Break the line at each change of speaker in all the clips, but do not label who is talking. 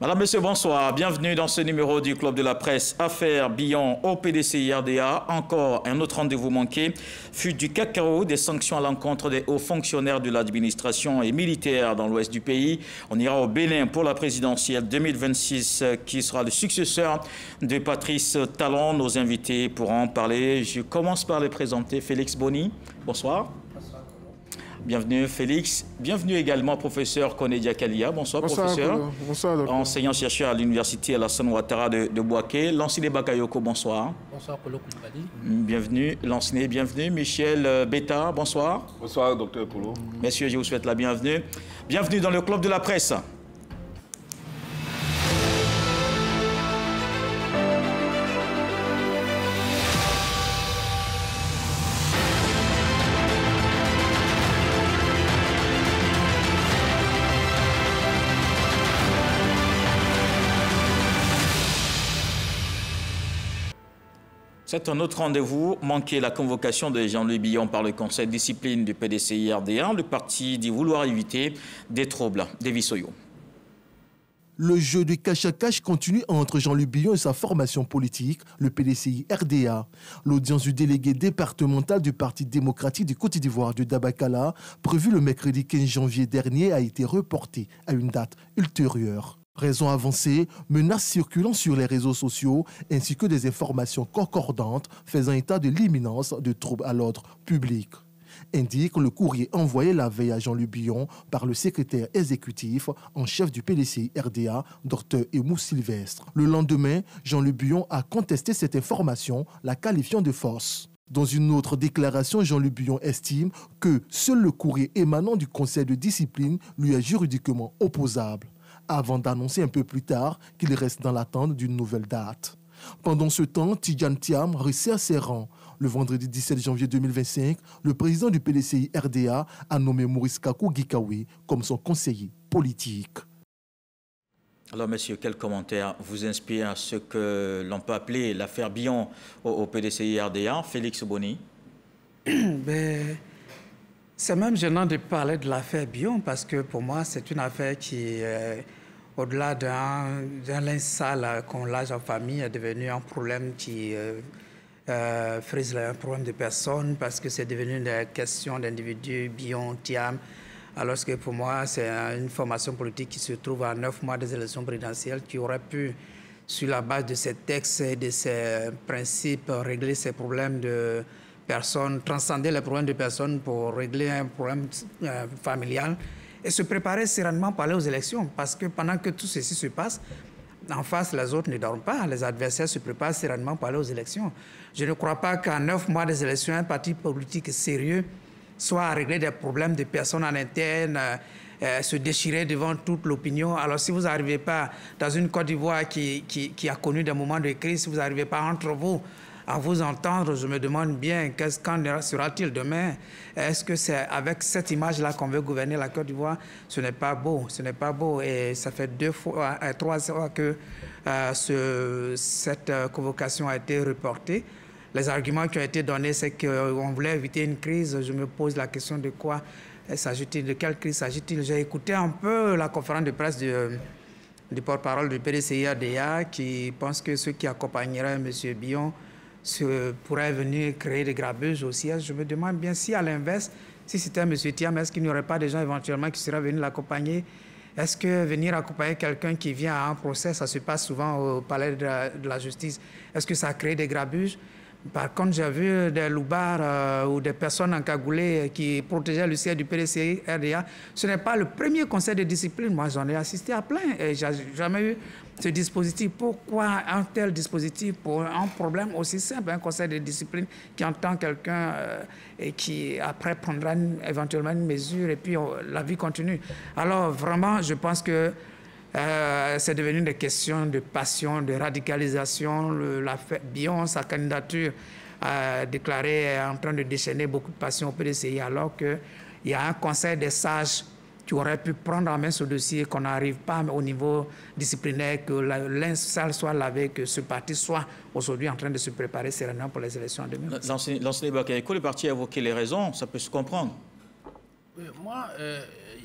Madame, Monsieur, bonsoir. Bienvenue dans ce numéro du Club de la Presse. Affaire Billon au PDCI-RDA. Encore un autre rendez-vous manqué. Fuite du cacao, des sanctions à l'encontre des hauts fonctionnaires de l'administration et militaires dans l'ouest du pays. On ira au Bénin pour la présidentielle 2026 qui sera le successeur de Patrice Talon. Nos invités pourront en parler. Je commence par les présenter. Félix Boni, bonsoir. Bienvenue Félix. Bienvenue également professeur Koné Diakalia. Bonsoir, professeur.
Bonsoir docteur.
Enseignant-chercheur à l'université Alassane Ouattara de Bouaké. Lanciné Bakayoko, bonsoir.
Bonsoir Kolo Koulibaly.
Bienvenue Lanciné, bienvenue. Michel Beta, bonsoir.
Bonsoir docteur Kolo.
Messieurs, je vous souhaite la bienvenue. Bienvenue dans le Club de la Presse. C'est un autre rendez-vous. Manqué la convocation de Jean-Louis Billon par le Conseil de discipline du PDCI-RDA. Le parti dit vouloir éviter des troubles. David Soyo.
Le jeu de cache-à-cache continue entre Jean-Louis Billon et sa formation politique, le PDCI-RDA. L'audience du délégué départemental du Parti démocratique du Côte d'Ivoire de Dabakala, prévue le mercredi 15 janvier dernier, a été reportée à une date ultérieure. Raison avancée, menaces circulant sur les réseaux sociaux ainsi que des informations concordantes faisant état de l'imminence de troubles à l'ordre public. Indique le courrier envoyé la veille à Jean-Louis Billon par le secrétaire exécutif en chef du PDCI-RDA, Dr Emou Sylvestre. Le lendemain, Jean-Louis Billon a contesté cette information, la qualifiant de fausse. Dans une autre déclaration, Jean-Louis Billon estime que seul le courrier émanant du Conseil de discipline lui est juridiquement opposable, avant d'annoncer un peu plus tard qu'il reste dans l'attente d'une nouvelle date. Pendant ce temps, Tidjane Thiam resserre ses rangs. Le vendredi 17 janvier 2025, le président du PDCI-RDA a nommé Maurice Kakou Gikawe comme son conseiller politique.
Alors, monsieur, quel commentaire vous inspire ce que l'on peut appeler l'affaire Billon au PDCI-RDA? Félix Boni.
C'est même gênant de parler de l'affaire Billon parce que pour moi, c'est une affaire qui, au-delà d'un linge sale qu'on lâche en famille, est devenu un problème qui frise un problème de personnes parce que c'est devenu une question d'individus, Billon, Thiam. Alors que pour moi, c'est une formation politique qui se trouve à 9 mois des élections présidentielles qui aurait pu, sur la base de ces textes et de ces principes, régler ces problèmes de personnes, transcender les problèmes de personnes pour régler un problème familial et se préparer sereinement pour aller aux élections. Parce que pendant que tout ceci se passe, en face, les autres ne dorment pas. Les adversaires se préparent sereinement pour aller aux élections. Je ne crois pas qu'en 9 mois des élections, un parti politique sérieux soit à régler des problèmes de personnes en interne, se déchirer devant toute l'opinion. Alors si vous n'arrivez pas dans une Côte d'Ivoire qui a connu des moments de crise, si vous n'arrivez pas entre vous à vous entendre, je me demande bien qu'en sera-t-il demain. Est-ce que c'est avec cette image-là qu'on veut gouverner la Côte d'Ivoire? Ce n'est pas beau, ce n'est pas beau. Et ça fait 3 fois que cette convocation a été reportée. Les arguments qui ont été donnés, c'est qu'on voulait éviter une crise. Je me pose la question de quoi s'agit-il, de quelle crise s'agit-il? J'ai écouté un peu la conférence de presse du porte-parole du PDCI-RDA qui pense que ceux qui accompagneraient M. Billon pourraient venir créer des grabuges aussi. Je me demande bien si, à l'inverse, si c'était M. Thiam, est-ce qu'il n'y aurait pas des gens éventuellement qui seraient venus l'accompagner? Est-ce que venir accompagner quelqu'un qui vient à un procès, ça se passe souvent au palais de la justice, est-ce que ça crée des grabuges? Par contre, j'ai vu des loupards ou des personnes encagoulées qui protégeaient le siège du PDCI-RDA. Ce n'est pas le premier conseil de discipline. Moi, j'en ai assisté à plein et je n'ai jamais eu ce dispositif. Pourquoi un tel dispositif pour un problème aussi simple, un conseil de discipline qui entend quelqu'un et qui, après, prendra éventuellement une mesure et puis la vie continue. Alors, vraiment, je pense que c'est devenu des questions de passion, de radicalisation. L'affaire Billon, sa candidature déclarée est en train de déchaîner beaucoup de passion au PDCI, alors qu'il y a un conseil des sages qui aurait pu prendre en main ce dossier, qu'on n'arrive pas au niveau disciplinaire, que linge sale soit lavé, que ce parti soit aujourd'hui en train de se préparer sereinement pour les élections en 2020.
L'ancien Bakayoko, le parti a évoqué les raisons, ça peut se comprendre.
Moi,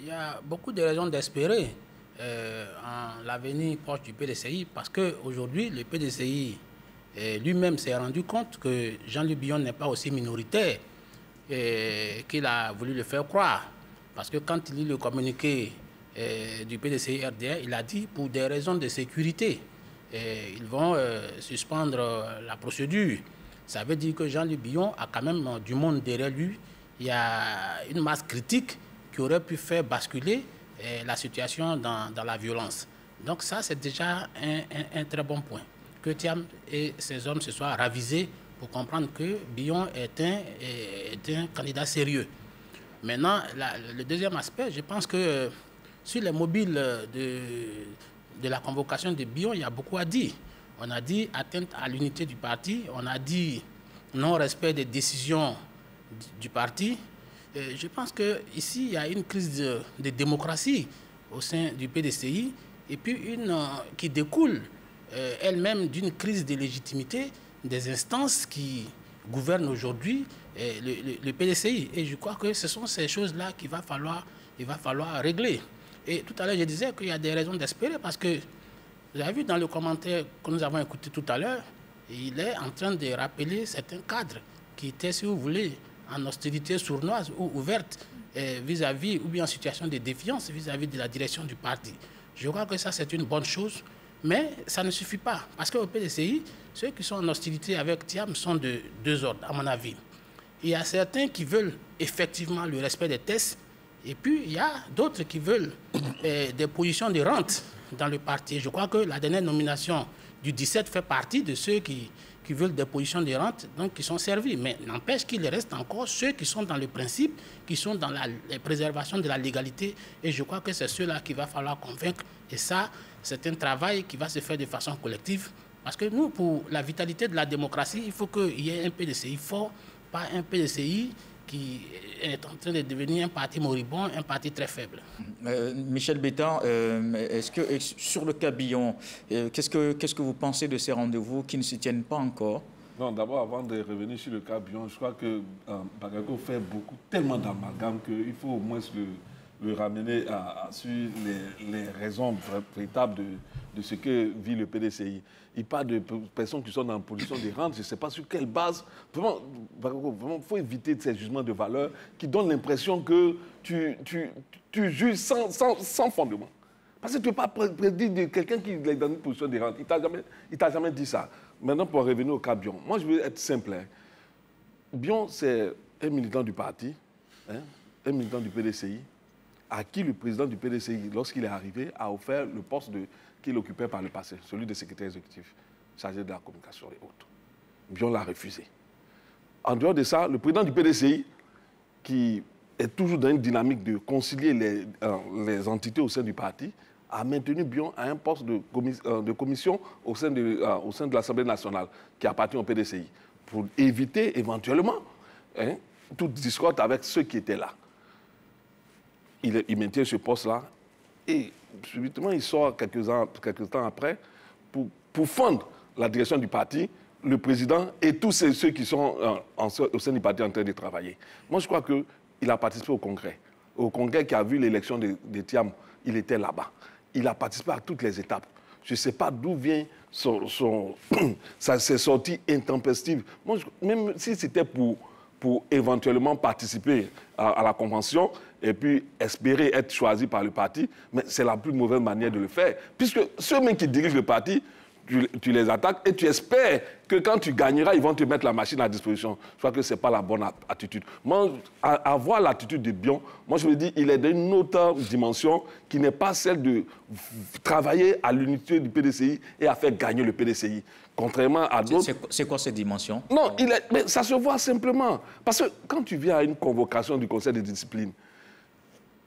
il y a beaucoup de raisons d'espérer.
en l'avenir proche du PDCI, parce qu'aujourd'hui, le PDCI lui-même s'est rendu compte que Jean-Luc Billon n'est pas aussi minoritaire qu'il a voulu le faire croire. Parce que quand il lit le communiqué du PDCI RDA, il a dit pour des raisons de sécurité, ils vont suspendre la procédure. Ça veut dire que Jean-Luc Billon a quand même du monde derrière lui. Il y a une masse critique qui aurait pu faire basculer la situation dans la violence. Donc ça, c'est déjà un très bon point. Que Thiam et ses hommes se soient ravisés pour comprendre que Billon est un candidat sérieux. Maintenant, le deuxième aspect, je pense que sur les mobiles de la convocation de Billon, il y a beaucoup à dire. On a dit atteinte à l'unité du parti, on a dit non-respect des décisions du parti. Je pense qu'ici, il y a une crise de démocratie au sein du PDCI et puis une qui découle elle-même d'une crise de légitimité des instances qui gouvernent aujourd'hui le PDCI. Et je crois que ce sont ces choses-là qu'il va falloir régler. Et tout à l'heure, je disais qu'il y a des raisons d'espérer parce que vous avez vu dans le commentaire que nous avons écouté tout à l'heure, il est en train de rappeler certains cadres qui étaient, si vous voulez, en hostilité sournoise ou ouverte vis-à-vis, ou bien en situation de défiance vis-à-vis de la direction du parti. Je crois que ça, c'est une bonne chose, mais ça ne suffit pas. Parce qu'au PDCI, ceux qui sont en hostilité avec Thiam sont de deux ordres, à mon avis. Il y a certains qui veulent effectivement le respect des tests, et puis il y a d'autres qui veulent des positions de rente dans le parti. Je crois que la dernière nomination du 17 fait partie de ceux qui veulent des positions de rente, donc qui sont servis. Mais n'empêche qu'il reste encore ceux qui sont dans le principe, qui sont dans la préservation de la légalité. Et je crois que c'est ceux-là qu'il va falloir convaincre. Et ça, c'est un travail qui va se faire de façon collective. Parce que nous, pour la vitalité de la démocratie, il faut qu'il y ait un PDCI fort, pas un PDCI qui est en train de devenir un parti moribond, un parti très faible.
Michel Bétan, est-ce que sur le cas Billon, qu'est-ce que vous pensez de ces rendez-vous qui ne se tiennent pas encore?
Non, d'abord, avant de revenir sur le cas Billon, je crois que Bagago fait tellement d'amalgame qu'il faut au moins le ramener sur les raisons véritables de ce que vit le PDCI. Il parle de personnes qui sont dans une position de rente, je ne sais pas sur quelle base. Vraiment, il faut éviter ces jugements de valeur qui donnent l'impression que tu juges sans fondement. Parce que tu ne peux pas prédire de quelqu'un qui est dans une position de rente. Il ne t'a jamais dit ça. Maintenant, pour revenir au cas Billon, moi je veux être simple. Billon, c'est un militant du parti, un militant du PDCI, à qui le président du PDCI, lorsqu'il est arrivé, a offert le poste qu'il occupait par le passé, celui de secrétaire exécutif, chargé de la communication et autres. Billon l'a refusé. En dehors de ça, le président du PDCI, qui est toujours dans une dynamique de concilier les entités au sein du parti, a maintenu Billon à un poste de commission au sein de l'Assemblée nationale, qui appartient au PDCI, pour éviter éventuellement toute discorde avec ceux qui étaient là. Il maintient ce poste-là et subitement il sort quelques temps après pour fondre la direction du parti, le président et tous ceux qui sont au sein du parti en train de travailler. Moi, je crois qu'il a participé au congrès qui a vu l'élection de Thiam. Il était là-bas. Il a participé à toutes les étapes. Je ne sais pas d'où vient ses sorties intempestives. Moi, même si c'était pour éventuellement participer à la convention et puis espérer être choisi par le parti, mais c'est la plus mauvaise manière de le faire. Puisque ceux mêmes qui dirigent le parti, tu les attaques et tu espères que quand tu gagneras, ils vont te mettre la machine à disposition. Je crois que ce n'est pas la bonne attitude. Moi, avoir l'attitude de Billon, moi je me dis, il est d'une autre dimension qui n'est pas celle de travailler à l'unité du PDCI et à faire gagner le PDCI. Contrairement à d'autres...
C'est quoi cette dimension?
Non, mais ça se voit simplement. Parce que quand tu viens à une convocation du Conseil de discipline,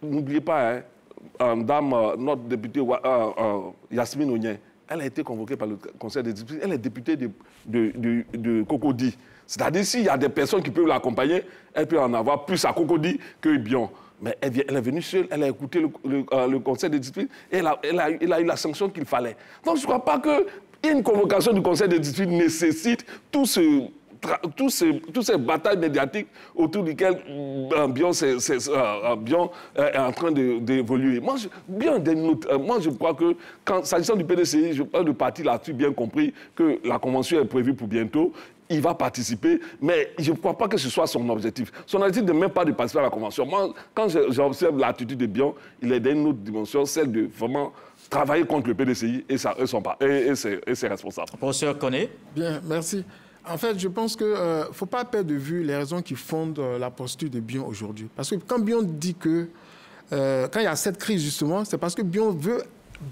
n'oubliez pas, notre députée Yasmine Onyen, elle a été convoquée par le Conseil de discipline. Elle est députée de Cocody. C'est-à-dire, s'il y a des personnes qui peuvent l'accompagner, elle peut en avoir plus à Cocody que Billon. Mais elle est venue seule, elle a écouté le Conseil de discipline et elle a eu la sanction qu'il fallait. Donc, je ne crois pas qu'une convocation du Conseil de discipline nécessite tout ce toutes ces batailles médiatiques autour duquel Bion est en train d'évoluer. Moi, je crois que, s'agissant du PDCI, le parti là-dessus bien compris que la convention est prévue pour bientôt. Il va participer, mais je ne crois pas que ce soit son objectif. Son objectif n'est même pas de participer à la convention. Moi, quand j'observe l'attitude de Bion, il est dans une autre dimension, celle de vraiment travailler contre le PDCI et ses responsables.
Professeur Koné.
Bien, merci. En fait, je pense qu'il ne faut pas perdre de vue les raisons qui fondent la posture de Bion aujourd'hui. Parce que quand Bion dit que, quand il y a cette crise justement, c'est parce que Bion veut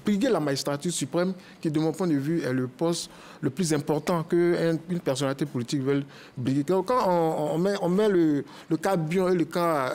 briguer la magistrature suprême, qui de mon point de vue est le poste le plus important qu'une personnalité politique veut briguer. Quand on met le cas Bion et le cas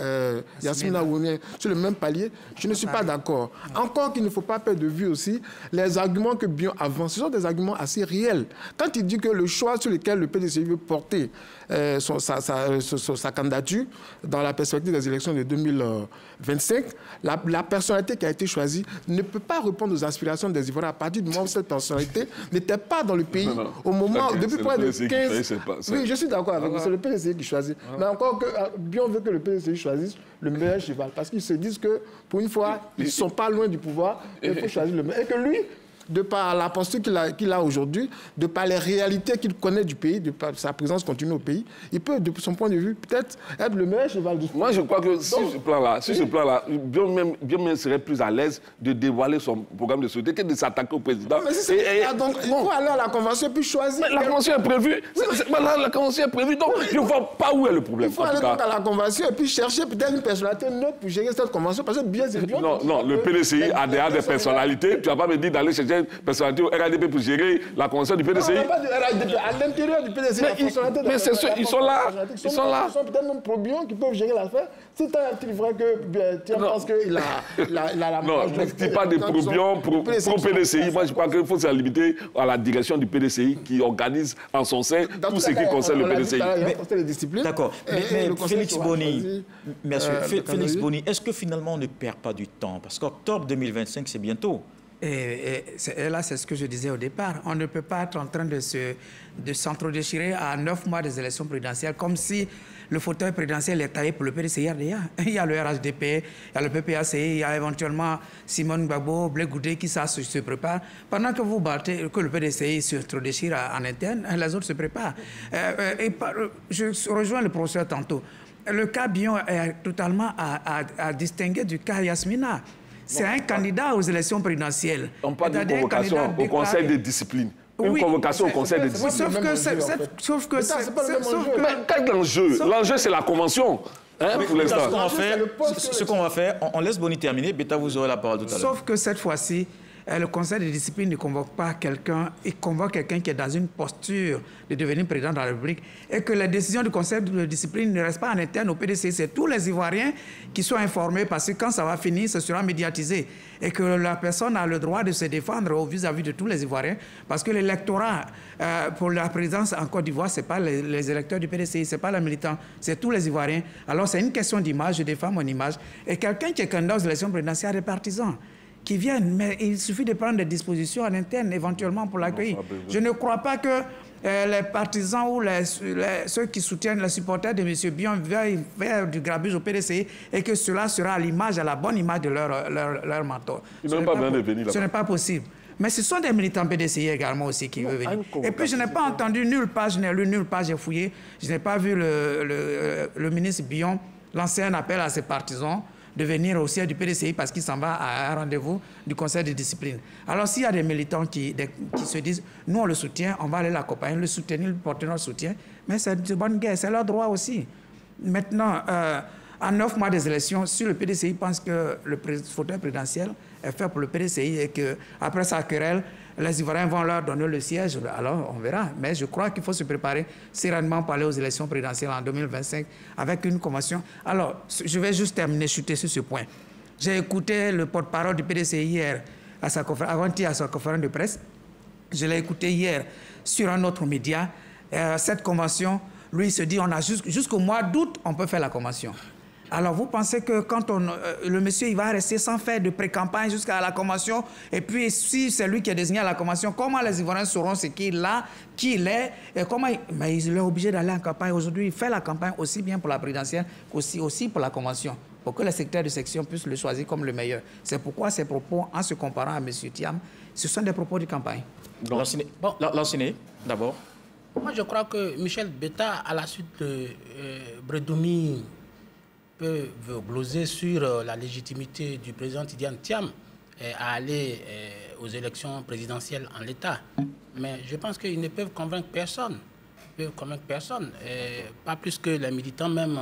Yasmina Ouonien sur le même palier, je ne suis pas d'accord. Encore qu'il ne faut pas perdre de vue aussi les arguments que Bion avance. Ce sont des arguments assez réels. Quand il dit que le choix sur lequel le PDCI veut porter sa candidature dans la perspective des élections de 2025, la personnalité qui a été choisie ne peut pas répondre aux aspirations des Ivoiriens à partir du moment où cette personnalité n'était pas dans le pays au moment, depuis près de 15... Oui, je suis d'accord avec vous, c'est le PDCI qui choisit. Mais encore que Bion veut que le PDCI choisisse le meilleur cheval, parce qu'ils se disent que, pour une fois, ils ne sont pas loin du pouvoir, et il faut choisir le meilleur. Et que lui, de par la posture qu'il a aujourd'hui, de par les réalités qu'il connaît du pays, de par sa présence continue au pays, il peut, de son point de vue, peut-être être le meilleur cheval du pays.
Moi, je crois que sur ce plan-là, Bion même serait plus à l'aise de dévoiler son programme de société que de s'attaquer au président.
Mais si donc, il faut aller à la convention puis choisir.
Mais la convention est prévue. La convention est prévue, donc je ne vois pas où est le problème.
Il faut aller donc à la convention et puis chercher peut-être une personnalité neutre pour gérer cette convention, parce que bien c'est Bion.
Non, le PDCI a des personnalités. Tu ne vas pas me dire d'aller chercher une personnalité au RADP pour gérer la convention du PDCI.
Non, pas du RADP. À l'intérieur du PDCI,
mais c'est ceux, ils sont là. Ils sont là.
Ils sont peut-être même pro-Bion qui peuvent gérer l'affaire. Si tu vrai que tu penses qu'il a la
non, je ne dis pas de pro-Bion, pro-PDCI. Moi, je crois qu'il faut se limiter à la direction du PDCI qui organise en son sein tout ce qui concerne le PDCI.
D'accord. Mais Félix Boni, Félix Boni, est-ce que finalement on ne perd pas du temps? Parce qu'octobre 2025, c'est bientôt.
Et là, c'est ce que je disais au départ. On ne peut pas être en train de s'entre-déchirer à 9 mois des élections présidentielles, comme si le fauteuil présidentiel est taillé pour le PDCI-RDA. Il y a le RHDP, il y a le PPACI, il y a éventuellement Simone Gbagbo, Blé Goudé qui se prépare. Pendant que vous battez, que le PDCI s'entre-déchire en interne, les autres se préparent. Je rejoins le professeur tantôt. Le cas Bion est totalement à distinguer du cas Yasmina. C'est un candidat aux élections présidentielles.
On parle d'une convocation au Conseil de discipline. Une convocation au Conseil de discipline.
Sauf que c'est pas le même enjeu.
Mais quel enjeu? L'enjeu, c'est la convention. Pour l'instant.
Ce qu'on va faire, on laisse Boni terminer. Beta, vous aurez la parole tout à l'heure.
Sauf que cette fois-ci, le Conseil de discipline ne convoque pas quelqu'un, il convoque quelqu'un qui est dans une posture de devenir président de la République et que les décisions du Conseil de discipline ne restent pas en interne au PDCI. C'est tous les Ivoiriens qui sont informés parce que quand ça va finir, ce sera médiatisé et que la personne a le droit de se défendre vis-à-vis de tous les Ivoiriens parce que l'électorat pour la présidence en Côte d'Ivoire, ce n'est pas les électeurs du PDCI, ce n'est pas les militants, c'est tous les Ivoiriens. Alors c'est une question d'image, je défends mon image. Et quelqu'un qui est candidat aux élections présidentielles a des partisans qui viennent, mais il suffit de prendre des dispositions en interne éventuellement pour l'accueillir. Je ne crois pas que les partisans ou ceux qui soutiennent les supporters de M. Bion veuillent faire du grabuge au PDCI et que cela sera à la bonne image de leur mentor. Ce n'est pas possible. Mais ce sont des militants PDCI également aussi qui veulent venir. Et puis je n'ai pas entendu nulle part, je n'ai lu nulle part, j'ai fouillé, je n'ai pas vu le ministre Bion lancer un appel à ses partisans de venir au siège du PDCI parce qu'il s'en va à un rendez-vous du Conseil de discipline. Alors s'il y a des militants qui se disent « nous on le soutient, on va aller l'accompagner, le soutenir, le porter notre soutien », mais c'est de bonne guerre, c'est leur droit aussi. Maintenant, à 9 mois des élections, si le PDCI pense que le fauteuil présidentiel est fait pour le PDCI et qu'après sa querelle, les Ivoiriens vont leur donner le siège, alors on verra. Mais je crois qu'il faut se préparer sereinement pour aller aux élections présidentielles en 2025 avec une convention. Alors, je vais juste terminer, chuter sur ce point. J'ai écouté le porte-parole du PDCI hier, avant-hier à sa conférence de presse. Je l'ai écouté hier sur un autre média. Cette convention, lui, il se dit, on a jusqu'au mois d'août, on peut faire la convention. Alors, vous pensez que quand le monsieur il va rester sans faire de pré-campagne jusqu'à la convention, et puis si c'est lui qui est désigné à la convention, comment les Ivoiriens sauront ce qu'il a, qui il est, et comment mais il est obligé d'aller en campagne. Aujourd'hui, il fait la campagne aussi bien pour la présidentielle qu'aussi pour la convention, pour que les secrétaires de section puissent le choisir comme le meilleur. C'est pourquoi ces propos, en se comparant à M. Thiam, ce sont des propos de campagne.
Lanciné, d'abord.
Moi, je crois que Michel Betta, à la suite de Bredoumi, peut gloser sur la légitimité du président Tidiane Thiam à aller aux élections présidentielles en l'état. Mais je pense qu'ils ne peuvent convaincre personne. Pas plus que les militants même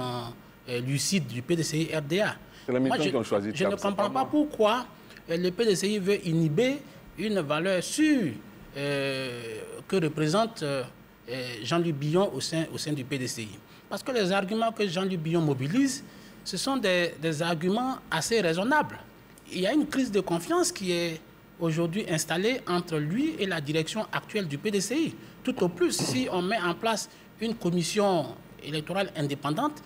lucides du PDCI-RDA.
C'est les militants qui ont choisi
Thiam. Je ne comprends pas pourquoi le PDCI veut inhiber une valeur sûre que représente Jean-Luc Billon au sein du PDCI. Parce que les arguments que Jean-Luc Billon mobilise, ce sont des arguments assez raisonnables. Il y a une crise de confiance qui est aujourd'hui installée entre lui et la direction actuelle du PDCI. Tout au plus, si on met en place une commission électorale indépendante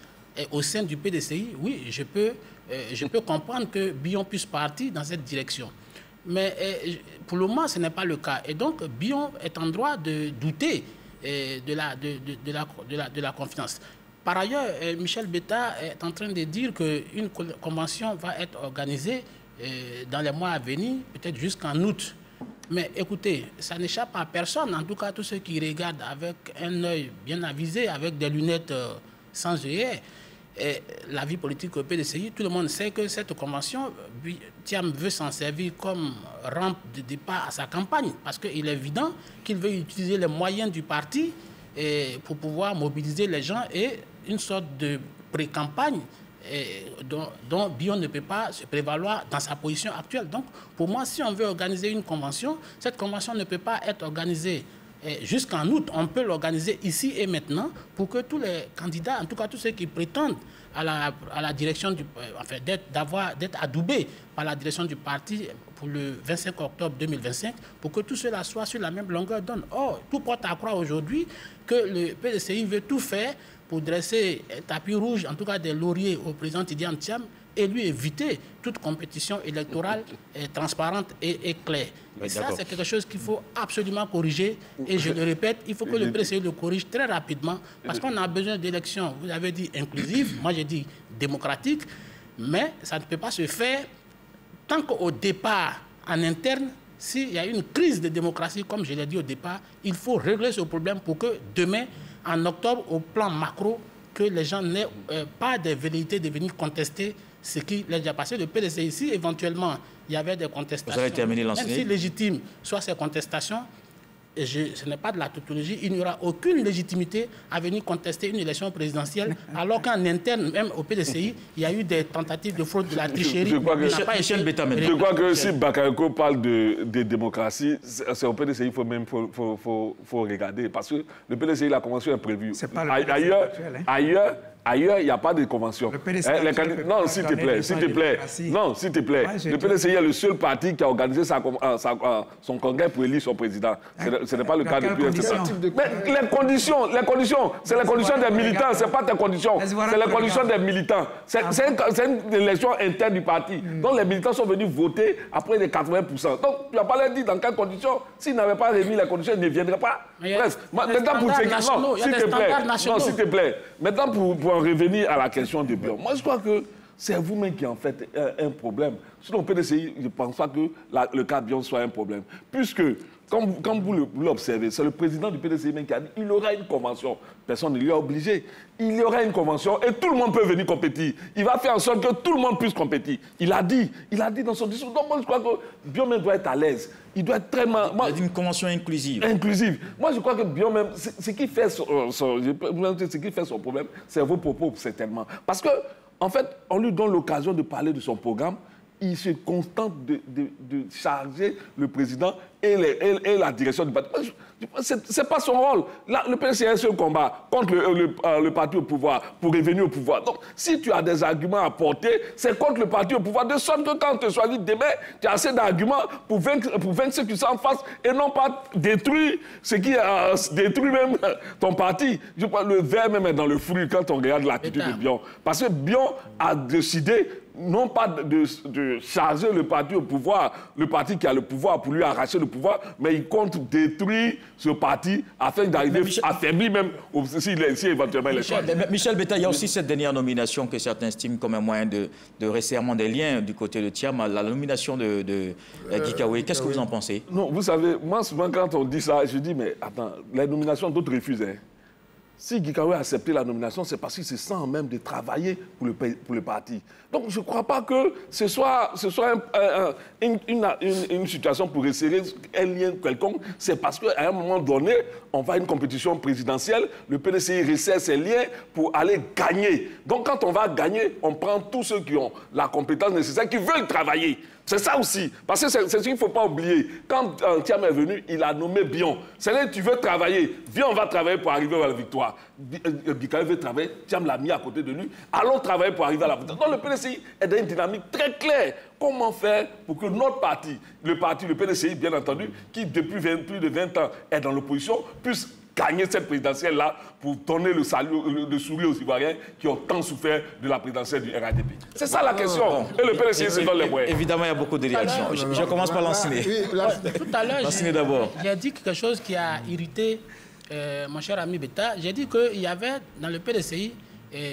au sein du PDCI, oui, je peux comprendre que Billon puisse partir dans cette direction. Mais pour le moment, ce n'est pas le cas. Et donc, Billon est en droit de douter de la confiance. Par ailleurs, Michel Betta est en train de dire qu'une convention va être organisée dans les mois à venir, peut-être jusqu'en août. Mais écoutez, ça n'échappe à personne, en tout cas tous ceux qui regardent avec un œil bien avisé, avec des lunettes sans œillet, la vie politique au PDCI, tout le monde sait que cette convention, Thiam veut s'en servir comme rampe de départ à sa campagne, parce qu'il est évident qu'il veut utiliser les moyens du parti pour pouvoir mobiliser les gens et une sorte de pré-campagne dont Billon ne peut pas se prévaloir dans sa position actuelle. Donc, pour moi, si on veut organiser une convention, cette convention ne peut pas être organisée jusqu'en août. On peut l'organiser ici et maintenant pour que tous les candidats, en tout cas tous ceux qui prétendent à la direction du... enfin, d'être adoubés par la direction du parti pour le 25 octobre 2025, pour que tout cela soit sur la même longueur d'onde. Or, tout porte à croire aujourd'hui que le PDCI veut tout faire pour dresser un tapis rouge, en tout cas des lauriers au président Tidiane Thiam, et lui éviter toute compétition électorale transparente et claire. Et ça, c'est quelque chose qu'il faut absolument corriger. Et je le répète, il faut que le PDCI le corrige très rapidement, parce qu'on a besoin d'élections, vous avez dit inclusives, moi j'ai dit démocratiques, mais ça ne peut pas se faire tant qu'au départ, en interne, s'il y a une crise de démocratie, comme je l'ai dit au départ, il faut régler ce problème pour que demain, en octobre, au plan macro, que les gens n'aient pas de velléité de venir contester ce qui les a passé. Le PDC ici, éventuellement, il y avait des contestations.
Vous avez terminé l'enseignement.
Même si légitimes soient ces contestations, ce n'est pas de la tautologie, il n'y aura aucune légitimité à venir contester une élection présidentielle, alors qu'en interne, même au PDCI, il y a eu des tentatives de fraude, de la tricherie.
Je crois que si Bakayoko parle de démocratie, c'est au PDCI qu'il faut regarder, parce que le PDCI, la convention est prévue. Ailleurs, il n'y a pas de convention. Non, s'il te plaît. Non, s'il te plaît. Le PDCI est le seul parti qui a organisé son congrès pour élire son président. Ce n'est pas le cas depuis un certain temps. Mais les conditions, c'est les conditions des militants, ce n'est pas tes conditions. C'est les conditions des militants. C'est une élection interne du parti. Donc les militants sont venus voter après les 80%. Donc tu n'as pas leur dit dans quelles conditions. S'ils n'avaient pas remis les conditions, ils ne viendraient pas. Maintenant, s'il te plaît. Maintenant, pour en revenir à la question de Billon, moi je crois que c'est vous-même qui en faites un problème. Sur le PDCI, je ne pense pas que le cas Billon soit un problème. Puisque, comme vous l'observez, c'est le président du PDCI même qui a dit qu'il y aura une convention. Personne ne lui a obligé. Il y aura une convention et tout le monde peut venir compétir. Il va faire en sorte que tout le monde puisse compétir. Il a dit dans son discours. Donc moi je crois que Billon même doit être à l'aise. Il doit être très... Il
a dit une convention inclusive.
Moi je crois que Billon même, ce qui fait son problème, c'est vos propos certainement. Parce que, en fait, on lui donne l'occasion de parler de son programme. il se contente de charger le président et la direction du parti. C'est pas son rôle. Là, le PDC est un combat contre le parti au pouvoir, pour revenir au pouvoir. Donc, si tu as des arguments à porter, c'est contre le parti au pouvoir. De sorte que quand on te choisit demain, tu as assez d'arguments pour vaincre ceux qui sont en face et non pas détruire ce qui détruit même ton parti. Je crois que le verre même est dans le fruit quand on regarde l'attitude de Bion. Parce que Bion a décidé non pas de charger le parti au pouvoir, le parti qui a le pouvoir pour lui arracher le pouvoir, mais il compte détruire ce parti afin d'arriver affaibli même si éventuellement il est choisi.
Michel Betta, il y a aussi cette dernière nomination que certains estiment comme un moyen de resserrement des liens du côté de Thiam, la nomination de Guy Kaoué. Qu'est-ce que vous en pensez?
Non, vous savez, moi souvent quand on dit ça, je dis mais attends, les nominations d'autres refusent. Si Guy Kaoué a accepté la nomination, c'est parce qu'il se sent même de travailler pour le parti. Donc je ne crois pas que ce soit une situation pour resserrer un lien quelconque. C'est parce qu'à un moment donné, on va à une compétition présidentielle, le PDCI resserre ses liens pour aller gagner. Donc quand on va gagner, on prend tous ceux qui ont la compétence nécessaire, qui veulent travailler. C'est ça aussi. Parce que c'est ce qu'il ne faut pas oublier. Quand Thiam est venu, il a nommé Bion. C'est là que tu veux travailler. Viens, on va travailler pour arriver à la victoire. Guy Kaoué veut travailler. Thiam l'a mis à côté de lui. Allons travailler pour arriver à la victoire. Donc le PDCI est dans une dynamique très claire. Comment faire pour que notre parti, le PDCI, bien entendu, qui depuis plus de 20 ans est dans l'opposition, puisse gagner cette présidentielle-là pour donner le sourire aux Ivoiriens qui ont tant souffert de la présidentielle du RADP. C'est ça la question. Et le PDCI se donne les moyens.
Évidemment, il y a beaucoup de réactions. Je commence par Lanciné.
Tout à l'heure,
d'abord.
J'ai dit quelque chose qui a irrité mon cher ami Betta. J'ai dit qu'il y avait dans le PDCI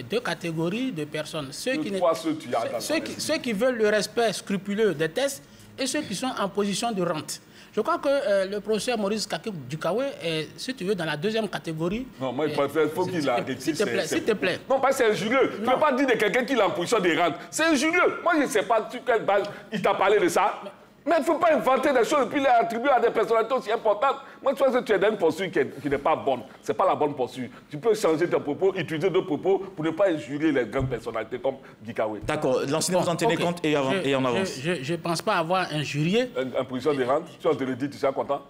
deux catégories de personnes. Ceux qui veulent le respect scrupuleux des tests et ceux qui sont en position de rente. Je crois que le professeur Maurice Kakou-Dukawe est, si tu veux, dans la deuxième catégorie.
Non, moi, il faut qu'il arrête.
S'il te plaît.
Non, parce que c'est injurieux. Tu ne peux pas dire de quelqu'un qui est en position de rente. C'est injurieux. Moi, je ne sais pas sur quelle base il t'a parlé de ça. Mais il ne faut pas inventer des choses et puis les attribuer à des personnalités aussi importantes. Moi, je pense que tu es dans une posture qui n'est pas bonne. Ce n'est pas la bonne posture. Tu peux changer tes propos, utiliser d'autres propos pour ne pas injurier les grandes personnalités comme Guy Kaoué.
D'accord. L'enseignant, vous en tenez compte et on avance.
Je ne pense pas avoir injurié.
En position de rente, si on te le dit, tu seras content?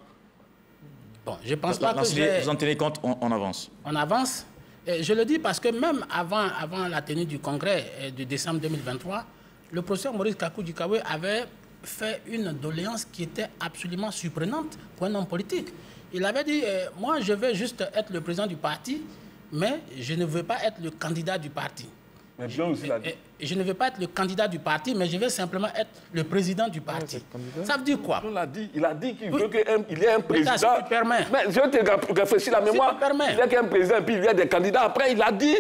Bon, je ne pense pas que
vous en tenez compte, on avance.
On avance. Je le dis parce que même avant la tenue du congrès de décembre 2023, le professeur Maurice Kakou-Dukawe avait fait une doléance qui était absolument surprenante pour un homme politique. Il avait dit, moi je veux juste être le président du parti, mais je ne veux pas être le candidat du parti.
Mais Bion aussi l'a dit.
Je ne veux pas être le candidat du parti, mais je veux simplement être le président du parti. Ça veut dire quoi?
Il a dit qu'il veut qu'il y ait un président.
Si tu permets.
Mais je te réfléchir la mémoire. Il y a qu'un président, puis il y a des candidats. Après, il a dit...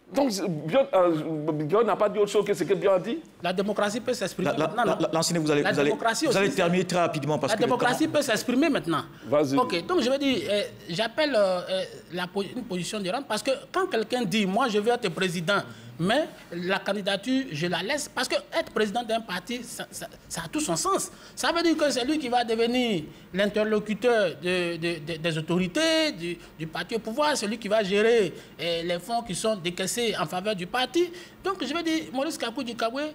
Donc, Bion n'a pas dit autre chose que ce que Bion a dit.
La démocratie peut s'exprimer maintenant.
L'enseignant, vous allez terminer très rapidement. Parce
la démocratie peut s'exprimer maintenant.
Vas-y.
Ok, donc je veux dire, j'appelle une position de rente parce que quand quelqu'un dit, moi je veux être président, mais la candidature, je la laisse. Parce que être président d'un parti, ça a tout son sens. Ça veut dire que c'est lui qui va devenir l'interlocuteur des autorités, du parti au pouvoir, celui qui va gérer les fonds qui sont décaissés en faveur du parti. Donc je veux dire, Maurice Kakou-Dukawe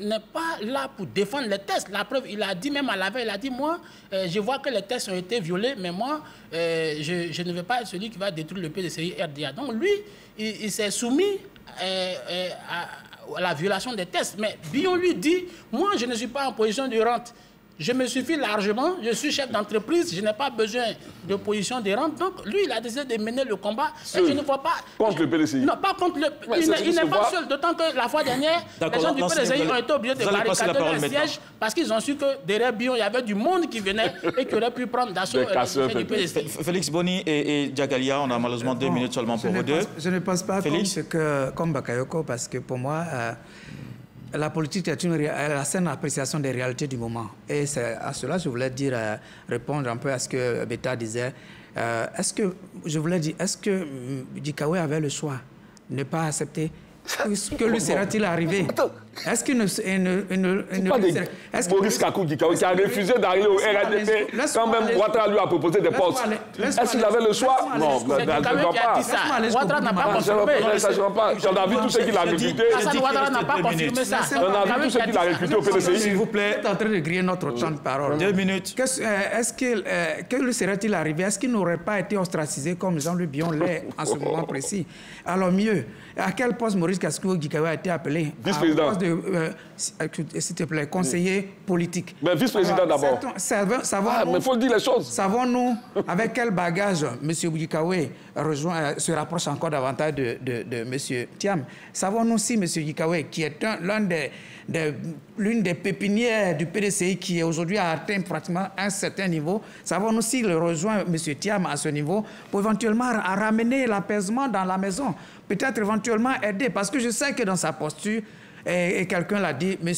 n'est pas là pour défendre les tests. La preuve, il a dit même à la veille, il a dit, moi, je vois que les tests ont été violés, mais moi, je ne veux pas être celui qui va détruire le PDCI RDA. Donc lui, il s'est soumis à la violation des tests. Mais Bion lui dit, moi, je ne suis pas en position de rente. Je me suffis largement, je suis chef d'entreprise, je n'ai pas besoin de position de rente. Donc, lui, il a décidé de mener le combat. Et je ne vois pas...
Contre le PDCI.
Non, pas contre le... Il n'est pas seul, d'autant que la fois dernière, les gens du PDCI ont été obligés de barricader le siège parce qu'ils ont su que derrière Bion, il y avait du monde qui venait et qui aurait pu prendre d'assaut du PDCI.
Félix Boni et Diagalia, on a malheureusement 2 minutes seulement pour vous deux.
Je ne pense pas comme Bakayoko, parce que pour moi... la politique est la saine appréciation des réalités du moment. Et c'est à cela que je voulais dire, répondre un peu à ce que Betta disait. Est-ce que Guy Kaoué avait le choix de ne pas accepter? Que lui sera-t-il arrivé?
Attends,
Est-ce qu'il ne...
Maurice Kakou qui a refusé d'arriver au RNDP quand même Ouattara lui a proposé des postes. Est-ce qu'il avait le choix? Non, je ne vois pas.
Ouattara n'a pas confirmé.
On a vu tout ce qu'il a recruté.
Ouattara n'a pas confirmé ça.
On a vu tout ce qu'il a recruté au PDCI.
S'il vous plaît.
Vous êtes en train de griller notre temps de parole.
2 minutes.
Que lui serait-il arrivé? Est-ce qu'il n'aurait pas été ostracisé comme Jean-Louis Billon l'est en ce moment précis? Alors mieux, à quel poste Maurice Kakou-Djikaoué a été appelé?
Vice-président.
S'il te plaît, conseiller politique.
Mais vice-président d'abord.
Mais
il faut dire les choses.
Savons-nous avec quel bagage M. Djikaoué se rapproche encore davantage de M. Thiam? Savons-nous si M. Djikaoué, qui est l'une des pépinières du PDCI qui aujourd'hui a atteint pratiquement un certain niveau, savons-nous s'il rejoint M. Thiam à ce niveau pour éventuellement ramener l'apaisement dans la maison, peut-être éventuellement aider, parce que je sais que dans sa posture, et quelqu'un l'a dit, M.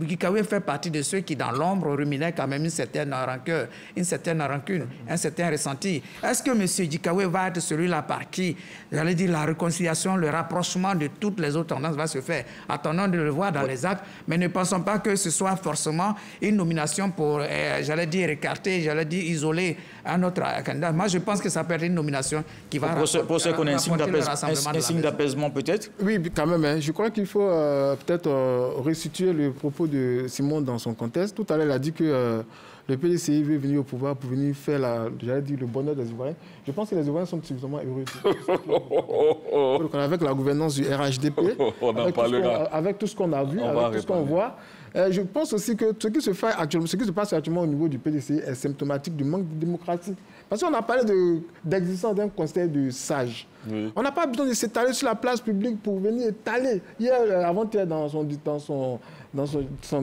Djikaoué fait partie de ceux qui, dans l'ombre, ruminaient quand même une certaine rancœur, une certaine rancune, un certain ressenti. Est-ce que M. Djikaoué va être celui-là par qui, j'allais dire, la réconciliation, le rapprochement de toutes les autres tendances va se faire? Attendons de le voir dans les actes, mais ne pensons pas que ce soit forcément une nomination pour, j'allais dire, écarter, j'allais dire, isoler un autre candidat. Moi, je pense que ça peut être une nomination qui va
pour ce qu'on a un signe d'apaisement peut-être?
Oui, quand même. Hein. Je crois qu'il faut peut-être restituer le propos de Simon dans son contexte. Tout à l'heure, il a dit que le PDCI veut venir au pouvoir pour venir faire, le bonheur des Ivoiriens. Je pense que les Ivoiriens sont suffisamment heureux. Donc, avec la gouvernance du RHDP, avec tout ce qu'on a vu, avec tout ce qu'on voit, je pense aussi que ce qui se passe actuellement au niveau du PDCI est symptomatique du manque de démocratie. Parce qu'on a parlé d'existence d'un conseil de sages. Oui. On n'a pas besoin de s'étaler sur la place publique pour venir étaler. Hier, avant-hier, dans son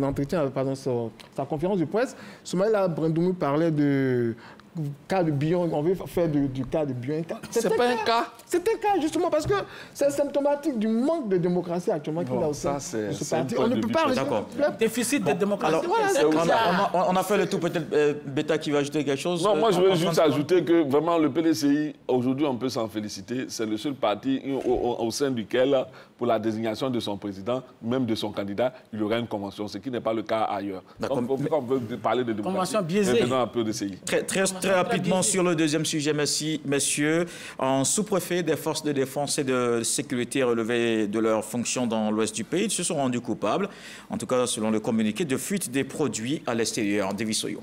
entretien, sa conférence de presse, Soumaïla Brendoumou parlait de cas de Billon, on veut faire du cas de Billon.
C'est pas un cas.
C'est un cas, justement, parce que c'est symptomatique du manque de démocratie actuellement qu'il y a au sein de ce parti. On ne peut pas...
Déficit de démocratie.
On a fait le tout, peut-être Beta qui va ajouter quelque chose.
Non, moi je veux juste ajouter que vraiment le PDCI, aujourd'hui on peut s'en féliciter, c'est le seul parti au sein duquel, pour la désignation de son président, même de son candidat, il y aura une convention, ce qui n'est pas le cas ailleurs. Donc on peut parler de démocratie.
Convention biaisée.
Très rapidement sur le deuxième sujet, merci, messieurs. En sous-préfet des forces de défense et de sécurité relevés de leurs fonctions dans l'ouest du pays, ils se sont rendus coupables, en tout cas selon le communiqué, de fuite des produits à l'extérieur. David Soyo.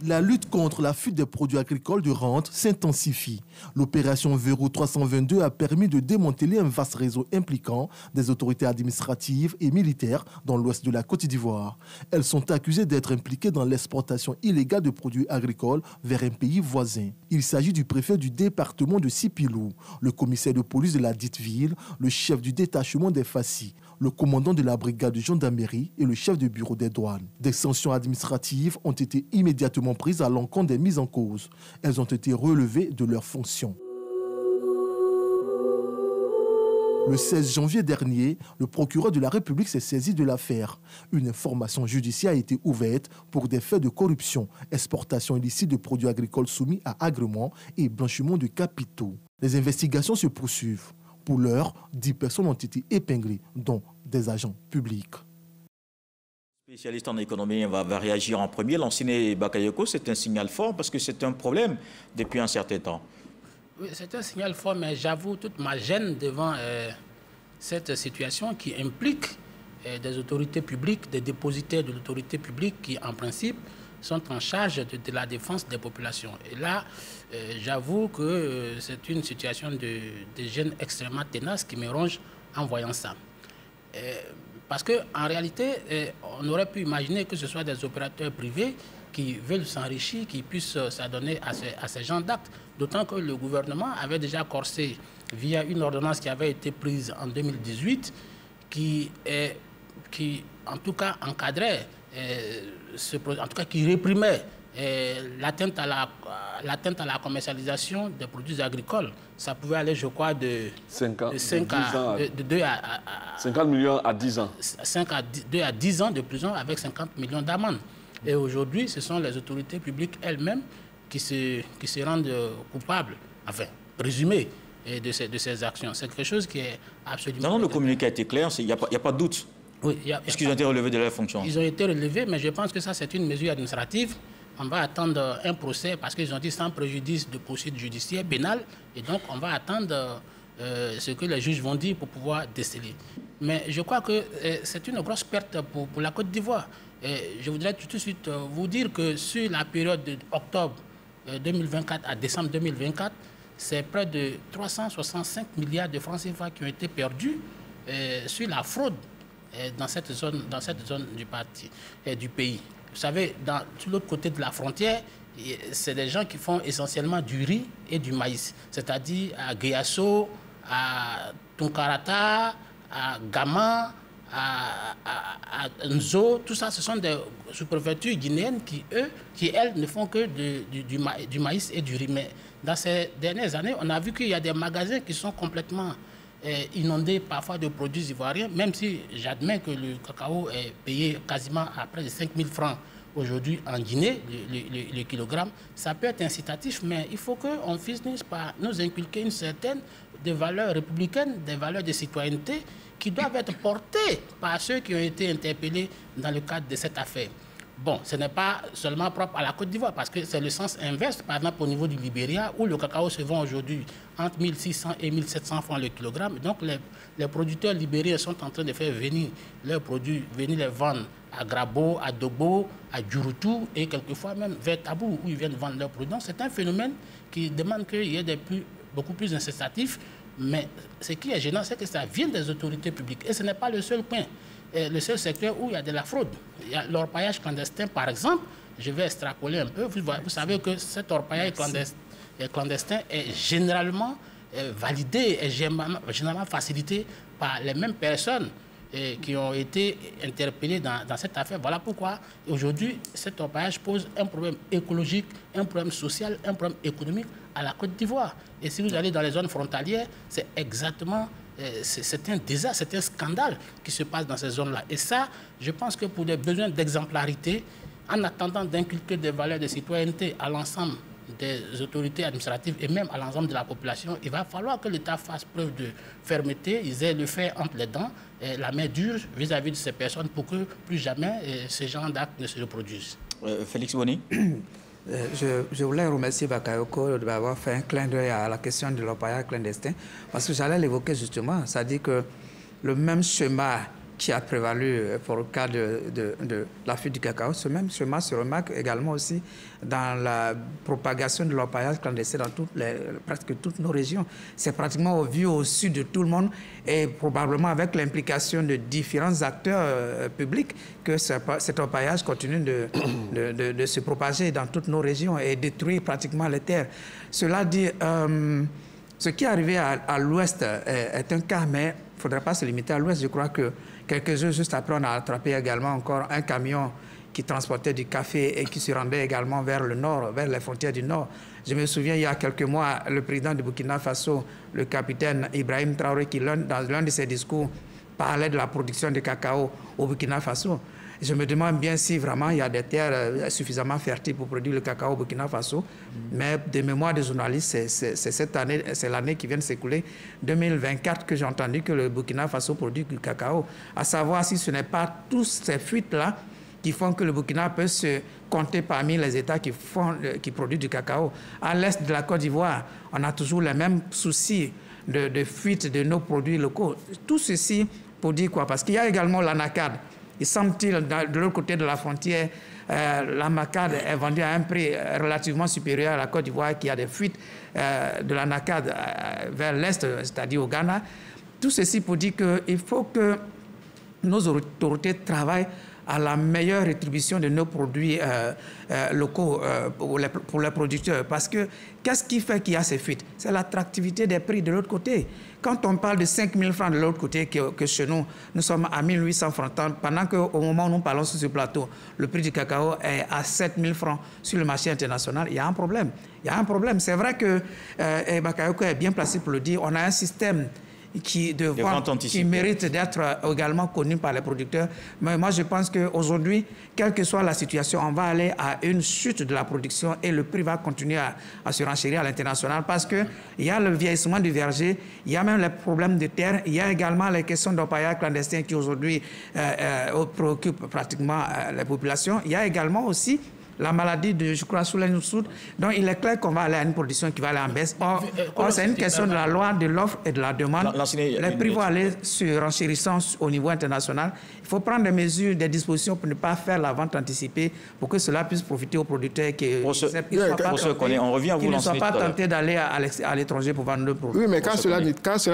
La lutte contre la fuite des produits agricoles de rente s'intensifie. L'opération Verrou 322 a permis de démanteler un vaste réseau impliquant des autorités administratives et militaires dans l'ouest de la Côte d'Ivoire. Elles sont accusées d'être impliquées dans l'exportation illégale de produits agricoles vers un pays voisin. Il s'agit du préfet du département de Sipilou, le commissaire de police de la dite ville, le chef du détachement des Fassi, le commandant de la brigade de gendarmerie et le chef du bureau des douanes. Des sanctions administratives ont été immédiatement prises à l'encontre des mises en cause. Elles ont été relevées de leurs fonctions. Le 16 janvier dernier, le procureur de la République s'est saisi de l'affaire. Une information judiciaire a été ouverte pour des faits de corruption, exportation illicite de produits agricoles soumis à agrément et blanchiment de capitaux. Les investigations se poursuivent. Pour l'heure, 10 personnes ont été épinglées, dont des agents publics.
Spécialiste en économie va réagir en premier. Lanciné Bakayoko, c'est un signal fort parce que c'est un problème depuis un certain temps.
Oui, c'est un signal fort, mais j'avoue toute ma gêne devant cette situation qui implique des autorités publiques, des dépositaires de l'autorité publique qui, en principe, sont en charge de la défense des populations. Et là, j'avoue que c'est une situation de gêne extrêmement tenace qui me ronge en voyant ça. Parce qu'en réalité, on aurait pu imaginer que ce soit des opérateurs privés qui veulent s'enrichir, qui puissent s'adonner à ces genres d'actes. D'autant que le gouvernement avait déjà corsé, via une ordonnance qui avait été prise en 2018, qui en tout cas encadrait, en tout cas qui réprimait l'atteinte à la commercialisation des produits agricoles. Ça pouvait aller, je crois, de 50
millions à 10 ans.
2 à 10 ans de prison avec 50 millions d'amendes. Et aujourd'hui, ce sont les autorités publiques elles-mêmes qui se rendent coupables, enfin, présumées de ces actions. C'est quelque chose qui est absolument...
Non, le communiqué a été clair, il n'y a pas de doute.
Oui,
puisqu'ils ont été relevés de leur fonction.
Ils ont été relevés, mais je pense que ça, c'est une mesure administrative. On va attendre un procès parce qu'ils ont dit sans préjudice de poursuite judiciaire pénale. Et donc, on va attendre ce que les juges vont dire pour pouvoir déceler. Mais je crois que c'est une grosse perte pour la Côte d'Ivoire. Je voudrais tout de suite vous dire que sur la période d'octobre 2024 à décembre 2024, c'est près de 365 milliards de francs CFA qui ont été perdus sur la fraude dans cette zone du pays. Vous savez, sur l'autre côté de la frontière, c'est des gens qui font essentiellement du riz et du maïs. C'est-à-dire à Guéasso, à Tunkarata, à Gama, à Nzo, tout ça, ce sont des sous-préfectures guinéennes qui, elles, ne font que du maïs et du riz. Mais dans ces dernières années, on a vu qu'il y a des magasins qui sont complètement inondés parfois de produits ivoiriens, même si j'admets que le cacao est payé quasiment à près de 5 000 francs aujourd'hui en Guinée, le kilogramme. Ça peut être incitatif, mais il faut qu'on finisse par nous inculquer une certaine des valeurs républicaines, des valeurs de citoyenneté qui doivent être portées par ceux qui ont été interpellés dans le cadre de cette affaire. Bon, ce n'est pas seulement propre à la Côte d'Ivoire, parce que c'est le sens inverse, par exemple au niveau du Libéria, où le cacao se vend aujourd'hui entre 1 600 et 1 700 francs le kilogramme. Donc les producteurs libériens sont en train de faire venir leurs produits, venir les vendre à Grabo, à Dogbo, à Djurutu et quelquefois même vers Tabou, où ils viennent vendre leurs produits. Donc c'est un phénomène qui demande qu'il y ait beaucoup plus incitatifs. Mais ce qui est gênant, c'est que ça vient des autorités publiques. Et ce n'est pas le seul point. Le seul secteur où il y a de la fraude. Il y a l'orpaillage clandestin, par exemple. Je vais extrapoler un peu. Vous savez que cet orpaillage clandestin est généralement validé et généralement facilité par les mêmes personnes qui ont été interpellées dans cette affaire. Voilà pourquoi aujourd'hui, cet orpaillage pose un problème écologique, un problème social, un problème économique à la Côte d'Ivoire. Et si vous allez dans les zones frontalières, c'est exactement... c'est un désastre, c'est un scandale qui se passe dans ces zones-là. Et ça, je pense que pour des besoins d'exemplarité, en attendant d'inculquer des valeurs de citoyenneté à l'ensemble des autorités administratives et même à l'ensemble de la population, il va falloir que l'État fasse preuve de fermeté, ils aient le fer entre les dents, et la main dure vis-à-vis de ces personnes pour que plus jamais ce genre d'actes ne se reproduisent.
Félix Boni.
Je voulais remercier Bakayoko d'avoir fait un clin d'œil à la question de l'orpaillage clandestin, parce que j'allais l'évoquer justement, c'est-à-dire que le même schéma qui a prévalu pour le cas de la fuite du cacao, ce même schéma se remarque également aussi dans la propagation de l'orpaillage clandestin dans presque toutes nos régions. C'est pratiquement vu au sud de tout le monde et probablement avec l'implication de différents acteurs publics que cet orpaillage continue de se propager dans toutes nos régions et détruire pratiquement les terres. Cela dit, ce qui est arrivé à l'ouest est un cas, mais il ne faudrait pas se limiter à l'ouest. Je crois que quelques jours juste après, on a attrapé également encore un camion qui transportait du café et qui se rendait également vers le nord, vers les frontières du nord. Je me souviens, il y a quelques mois, le président du Burkina Faso, le capitaine Ibrahim Traoré, qui dans l'un de ses discours parlait de la production de cacao au Burkina Faso. Je me demande bien si vraiment il y a des terres suffisamment fertiles pour produire le cacao au Burkina Faso. Mais de mémoire des journalistes, c'est cette année, c'est l'année qui vient de s'écouler, 2024, que j'ai entendu que le Burkina Faso produit du cacao. À savoir si ce n'est pas toutes ces fuites-là qui font que le Burkina peut se compter parmi les États qui produisent du cacao. À l'est de la Côte d'Ivoire, on a toujours les mêmes soucis de fuite de nos produits locaux. Tout ceci pour dire quoi? Parce qu'il y a également l'anacade. Il semble-t-il, de l'autre côté de la frontière, l'anacade est vendue à un prix relativement supérieur à la Côte d'Ivoire, qui a des fuites de l'anacade vers l'est, c'est-à-dire au Ghana. Tout ceci pour dire qu'il faut que nos autorités travaillent à la meilleure rétribution de nos produits locaux pour les producteurs. Parce que qu'est-ce qui fait qu'il y a ces fuites? C'est l'attractivité des prix de l'autre côté. Quand on parle de 5 000 francs de l'autre côté, que chez nous, nous sommes à 1 800 francs, pendant qu'au moment où nous parlons sur ce plateau, le prix du cacao est à 7 000 francs sur le marché international, il y a un problème. Il y a un problème. C'est vrai que Bakayoko est bien placé pour le dire. On a un système qui méritent d'être également connus par les producteurs. Mais moi, je pense qu'aujourd'hui, quelle que soit la situation, on va aller à une chute de la production et le prix va continuer à se renchérir à l'international parce qu'il y a le vieillissement du verger, il y a même les problèmes de terre, il y a également les questions d'orpaillage clandestin qui aujourd'hui préoccupent pratiquement les populations. Il y a également aussi la maladie de, je crois, sous les soude. Donc, il est clair qu'on va aller à une production qui va aller en baisse. Or c'est une question de la loi de l'offre et de la demande. Les prix vont aller se renchérissant au niveau international. Il faut prendre des mesures, des dispositions pour ne pas faire la vente anticipée, pour que cela puisse profiter aux producteurs qui ne soient pas tentés d'aller à l'étranger pour vendre le produit.
Oui, mais quand cela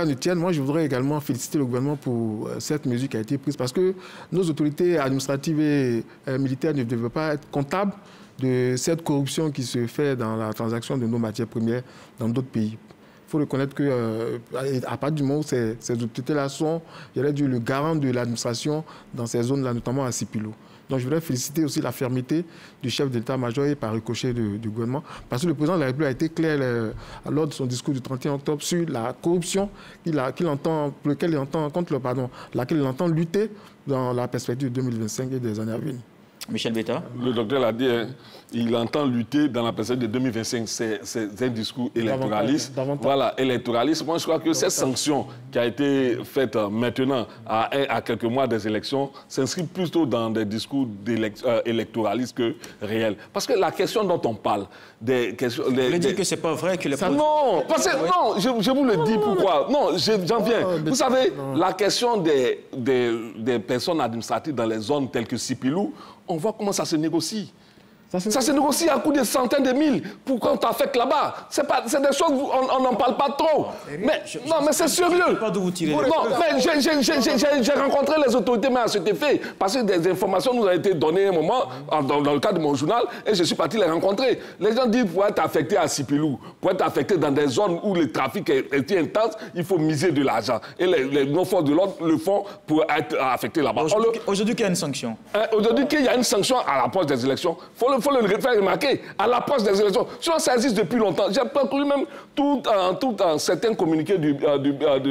ne tienne, moi, je voudrais également féliciter le gouvernement pour cette mesure qui a été prise, parce que nos autorités administratives et militaires ne devaient pas être comptables de cette corruption qui se fait dans la transaction de nos matières premières dans d'autres pays. Il faut reconnaître qu'à partir du moment où ces autorités-là sont, j'aurais dit, le garant de l'administration dans ces zones-là, notamment à Sipilou. Donc je voudrais féliciter aussi la fermeté du chef de l'état-major et par ricochet du gouvernement, parce que le président de la République a été clair lors de son discours du 31 octobre sur la corruption laquelle il entend lutter dans la perspective de 2025 et des années à venir.
Michel Betta.
Le docteur l'a dit, hein, il entend lutter dans la perspective de 2025. C'est un discours électoraliste. Voilà, électoraliste. Moi, je crois que cette sanction qui a été faite maintenant, à quelques mois des élections, s'inscrit plutôt dans des discours électoralistes que réels. Parce que la question dont on parle, des questions...
Vous voulez dire que ce n'est pas vrai que les...
Non, parce que, non, je vous le dis pourquoi. Non, j'en viens. Vous savez, la question des personnes administratives dans les zones telles que Sipilou, on voit comment ça se négocie. Ça se négocie à coût de centaines de mille. Pourquoi on t'affecte là-bas? C'est des choses, on n'en parle pas trop. Mais c'est sérieux.
Pas d'où vous tirez.
Non, mais j'ai rencontré les autorités, mais à cet effet, parce que des informations nous ont été données à un moment, dans le cadre de mon journal, et je suis parti les rencontrer. Les gens disent, pour être affecté à Sipilou, pour être affecté dans des zones où le trafic est intense, il faut miser de l'argent. Et nos forces de l'ordre le font pour être affectés là-bas.
Aujourd'hui, qu'il y a une sanction.
Aujourd'hui, qu'il y a une sanction à l'approche des élections, il faut le faire remarquer, à l'approche des élections. Sinon, ça existe depuis longtemps. J'ai parcouru même tout un certain communiqué du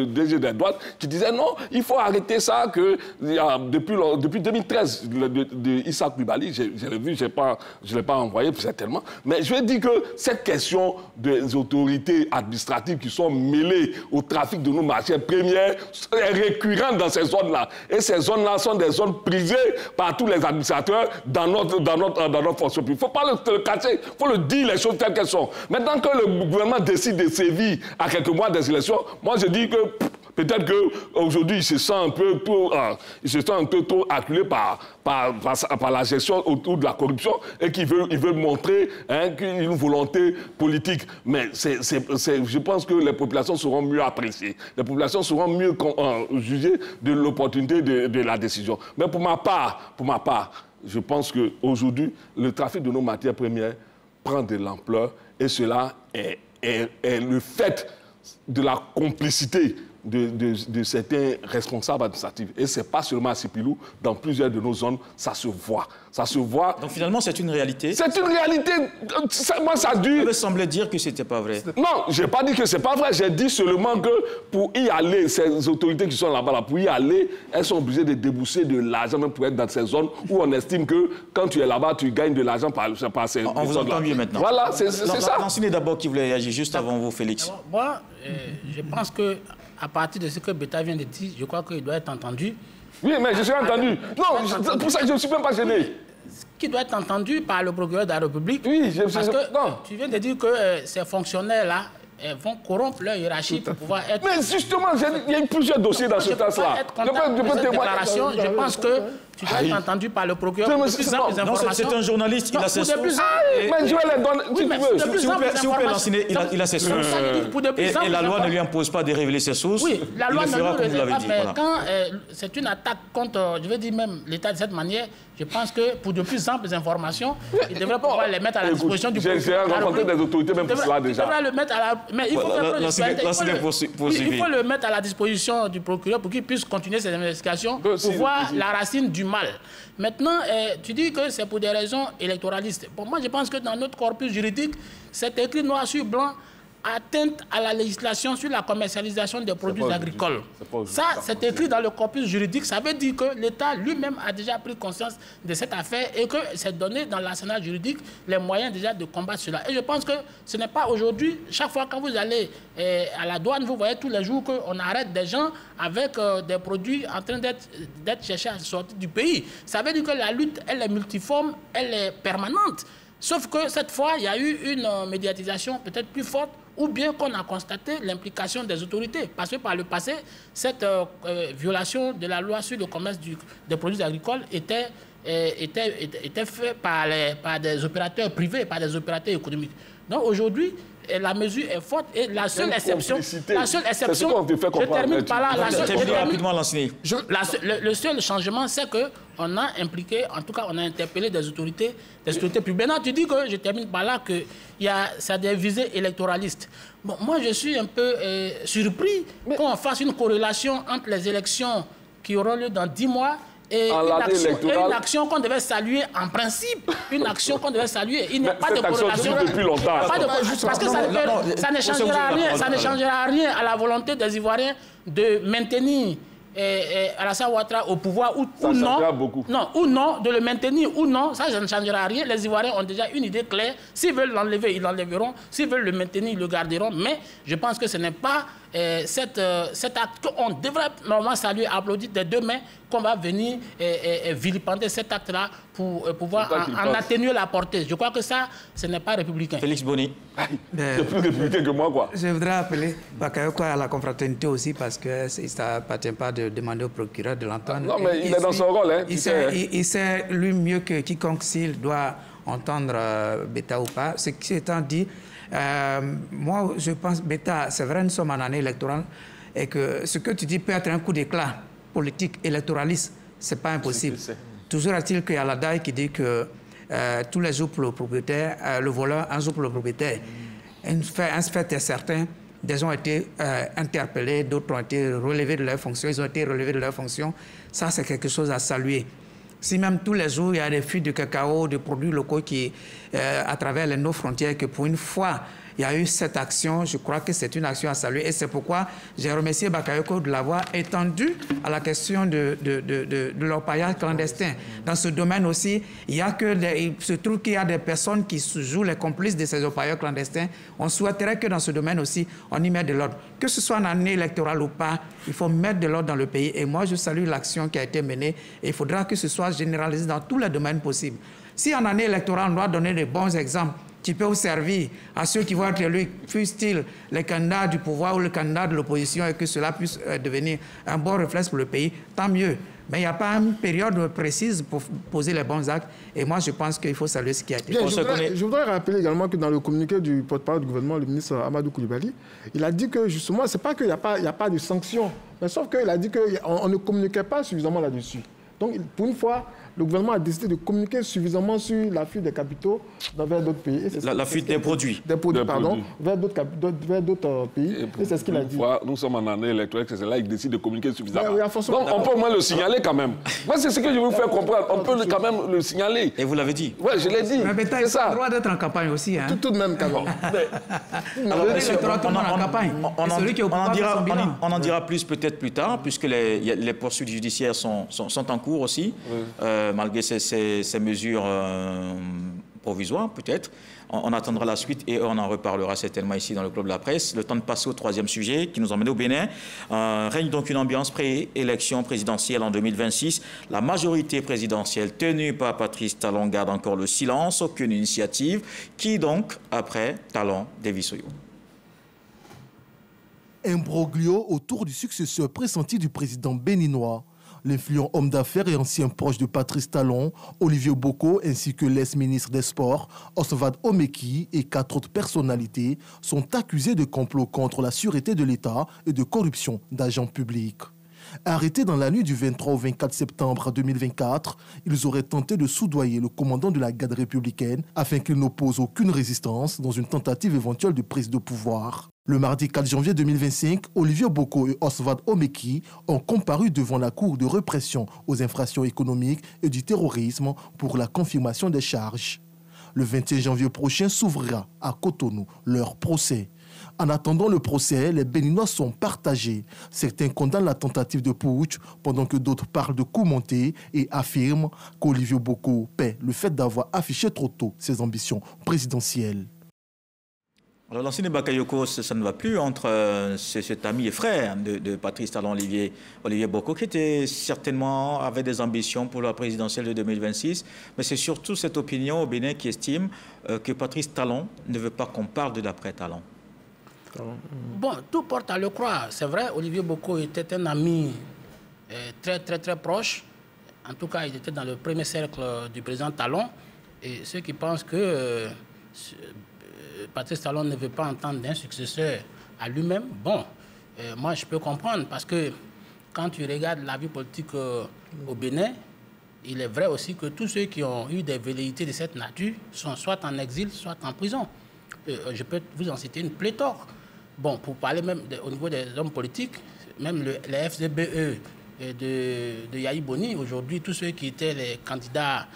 DG des douanes qui disait non, il faut arrêter ça, que depuis 2013, de Issa Coulibaly, je l'ai vu, je ne l'ai pas envoyé certainement, mais je vais dire que cette question des autorités administratives qui sont mêlées au trafic de nos matières premières est récurrente dans ces zones-là. Et ces zones-là sont des zones prisées par tous les administrateurs dans notre fonction publique. Il ne faut pas le cacher, il faut le dire les choses telles qu'elles sont. Maintenant que le gouvernement décide de sévir à quelques mois des élections, moi je dis que peut-être qu'aujourd'hui il se sent un peu trop acculé par la gestion autour de la corruption et qu'il veut montrer une volonté politique. Mais je pense que les populations seront mieux appréciées. Les populations seront mieux jugées de l'opportunité de la décision. Mais pour ma part, je pense qu'aujourd'hui, le trafic de nos matières premières prend de l'ampleur et cela est le fait de la complicité de certains responsables administratifs. Et ce n'est pas seulement à Sipilou, dans plusieurs de nos zones, ça se voit. Ça se voit.
Donc finalement, c'est une réalité.
C'est une réalité. Moi, ça dure.
Vous me semblez dire que ce n'était pas vrai.
Non, je n'ai pas dit que ce n'est pas vrai. J'ai dit seulement que pour y aller, ces autorités qui sont là-bas, pour y aller, elles sont obligées de débourser de l'argent même pour être dans ces zones où on estime que quand tu es là-bas, tu gagnes de l'argent par ces zones-là.
On vous entend mieux maintenant.
Voilà, c'est ça.
Lancez d'abord qui voulait réagir juste avant vous, Félix.
Moi, je pense que à partir de ce que Betta vient de dire, je crois qu'il doit être entendu.
Oui, mais je suis entendu. Non, pour ça, je ne suis même pas gêné.
Qui doit être entendu par le procureur de la République.
Oui,
parce que tu viens de dire que ces fonctionnaires-là vont corrompre leur hiérarchie pour pouvoir être...
Mais justement, il y a eu plusieurs dossiers dans ce sens-là.
Je pense que tu dois être entendu par le procureur.
Non, c'est un journaliste, il a ses sources.
Mais je vais les donner,
s'il vous plaît, l'enseigner, il a ses sources. Et la loi ne lui impose pas de révéler ses sources.
Oui, la loi
ne le fera,
pas, mais quand c'est une attaque contre, je veux dire même l'État de cette manière, je pense que pour de plus amples informations, il devrait pouvoir les mettre à la disposition du procureur.
J'ai rencontré des autorités même pour cela déjà.
Mais il faut le mettre à la disposition du procureur pour qu'il puisse continuer ses investigations pour voir la racine du mal. Maintenant, tu dis que c'est pour des raisons électoralistes. Pour moi, je pense que dans notre corpus juridique, c'est écrit noir sur blanc atteinte à la législation sur la commercialisation des produits agricoles. Ça, c'est écrit dans le corpus juridique. Ça veut dire que l'État lui-même a déjà pris conscience de cette affaire et que c'est donné dans l'arsenal juridique les moyens déjà de combattre cela. Et je pense que ce n'est pas aujourd'hui, chaque fois quand vous allez à la douane, vous voyez tous les jours qu'on arrête des gens avec des produits en train d'être cherchés à sortir du pays. Ça veut dire que la lutte, elle est multiforme, elle est permanente. Sauf que cette fois, il y a eu une médiatisation peut-être plus forte ou bien qu'on a constaté l'implication des autorités. Parce que par le passé, cette violation de la loi sur le commerce des produits agricoles était faite par des opérateurs privés, par des opérateurs économiques. Donc aujourd'hui, la mesure est forte et la seule exception, je termine par là, le seul changement, c'est qu'on a impliqué, en tout cas on a interpellé des autorités publiques. Maintenant tu dis que, je termine par là, que ça a des visées électoralistes. Bon, moi je suis un peu surpris qu'on fasse une corrélation entre les élections qui auront lieu dans 10 mois et une action qu'on devait saluer en principe, une action qu'on devait saluer. Il n'y a pas de corrélation.
Depuis longtemps.
Parce que ça ne changera rien à la volonté des Ivoiriens de maintenir Alassane Ouattara au pouvoir ou non, de le maintenir ou non, ça ne changera rien. Les Ivoiriens ont déjà une idée claire. S'ils veulent l'enlever, ils l'enlèveront. S'ils veulent le maintenir, ils le garderont. Mais je pense que ce n'est pas cet acte qu'on devrait normalement saluer, applaudir des deux mains, qu'on va venir vilipender cet acte-là pour pouvoir en atténuer la portée. Je crois que ça, ce n'est pas républicain.
Félix Boni.
C'est plus républicain que moi, quoi.
Je voudrais appeler Bakayoko à la confraternité aussi, parce que ça n'appartient pas de demander au procureur de l'entendre.
Non, mais il est dans son rôle. Hein,
il sait, lui, mieux que quiconque, s'il doit entendre Beta ou pas. Ce qui étant dit, moi, je pense, Beta, c'est vrai, nous sommes en année électorale et que ce que tu dis peut être un coup d'éclat politique, électoraliste, ce n'est pas impossible. Toujours est-il qu'il y a la DAI qui dit que tous les jours pour le propriétaire, le voleur, un jour pour le propriétaire. Un fait est certain, des gens ont été interpellés, d'autres ont été relevés de leurs fonctions, ils ont été relevés de leurs fonctions. Ça, c'est quelque chose à saluer. Si même tous les jours, il y a des fuites de cacao, de produits locaux qui, à travers nos frontières, que pour une fois, il y a eu cette action, je crois que c'est une action à saluer. Et c'est pourquoi j'ai remercié Bakayoko de l'avoir étendu à la question de l'orpaillage clandestin. Dans ce domaine aussi, il se trouve qu'il y a des personnes qui jouent les complices de ces orpailleurs clandestins. On souhaiterait que dans ce domaine aussi, on y mette de l'ordre. Que ce soit en année électorale ou pas, il faut mettre de l'ordre dans le pays. Et moi, je salue l'action qui a été menée. Et il faudra que ce soit généralisé dans tous les domaines possibles. Si en année électorale, on doit donner des bons exemples, qui peuvent servir à ceux qui vont être élus, fussent-ils les candidats du pouvoir ou les candidats de l'opposition, et que cela puisse devenir un bon réflexe pour le pays, tant mieux. Mais il n'y a pas une période précise pour poser les bons actes. Et moi, je pense qu'il faut saluer ce qui a été fait.
Je voudrais rappeler également que dans le communiqué du porte-parole du gouvernement, le ministre Amadou Koulibaly, il a dit que justement, ce n'est pas qu'il n'y a pas de sanctions, mais sauf qu'il a dit qu'on ne communiquait pas suffisamment là-dessus. Donc, pour une fois, le gouvernement a décidé de communiquer suffisamment sur la fuite des capitaux vers d'autres pays.
La fuite des produits.
Vers d'autres pays. Et c'est ce qu'il a dit.
Nous sommes en année électorale, c'est là qu'il décide de communiquer suffisamment. Donc, on peut au moins le signaler quand même. Moi, c'est ce que je veux vous faire comprendre. On peut quand même le signaler.
Et vous l'avez dit.
Oui, je l'ai dit.
Mais Beta, il a le droit d'être en campagne aussi. Hein.
Tout de même, quand même.
On en dira plus peut-être plus tard, puisque les poursuites judiciaires sont en cours aussi. Oui. Malgré ces mesures provisoires, peut-être. On attendra la suite et on en reparlera certainement ici dans le Club de la Presse. Le temps de passer au troisième sujet qui nous emmène au Bénin. Règne donc une ambiance pré-élection présidentielle en 2026. La majorité présidentielle tenue par Patrice Talon garde encore le silence. Aucune initiative. Qui donc, après Talon, Davis Oyo?
Imbroglio autour du successeur pressenti du président béninois. L'influent homme d'affaires et ancien proche de Patrice Talon, Olivier Boko, ainsi que l'ex-ministre des Sports, Oswald Omeki et 4 autres personnalités sont accusés de complot contre la sûreté de l'État et de corruption d'agents publics. Arrêtés dans la nuit du 23 au 24 septembre 2024, ils auraient tenté de soudoyer le commandant de la garde républicaine afin qu'il n'oppose aucune résistance dans une tentative éventuelle de prise de pouvoir. Le mardi 4 janvier 2025, Olivier Boko et Oswald Omeki ont comparu devant la Cour de répression aux infractions économiques et du terrorisme pour la confirmation des charges. Le 21 janvier prochain s'ouvrira à Cotonou leur procès. En attendant le procès, les Béninois sont partagés. Certains condamnent la tentative de putsch, pendant que d'autres parlent de coup monté et affirment qu'Olivier Boko paie le fait d'avoir affiché trop tôt ses ambitions présidentielles.
Alors, l'ancien Bakayoko, ça ne va plus entre cet ami et frère de Patrice Talon, Olivier Boko, qui avait des ambitions pour la présidentielle de 2026. Mais c'est surtout cette opinion au Bénin qui estime que Patrice Talon ne veut pas qu'on parle de l'après-Talon.
Bon, tout porte à le croire. C'est vrai, Olivier Boko était un ami très proche. En tout cas, il était dans le premier cercle du président Talon. Et ceux qui pensent que Patrice Talon ne veut pas entendre d'un successeur à lui-même, bon, moi je peux comprendre, parce que quand tu regardes la vie politique au Bénin, il est vrai aussi que tous ceux qui ont eu des velléités de cette nature sont soit en exil, soit en prison. Je peux vous en citer une pléthore. Bon, pour parler même au niveau des hommes politiques, même les FCBE de Yahi Boni, aujourd'hui, tous ceux qui étaient les candidats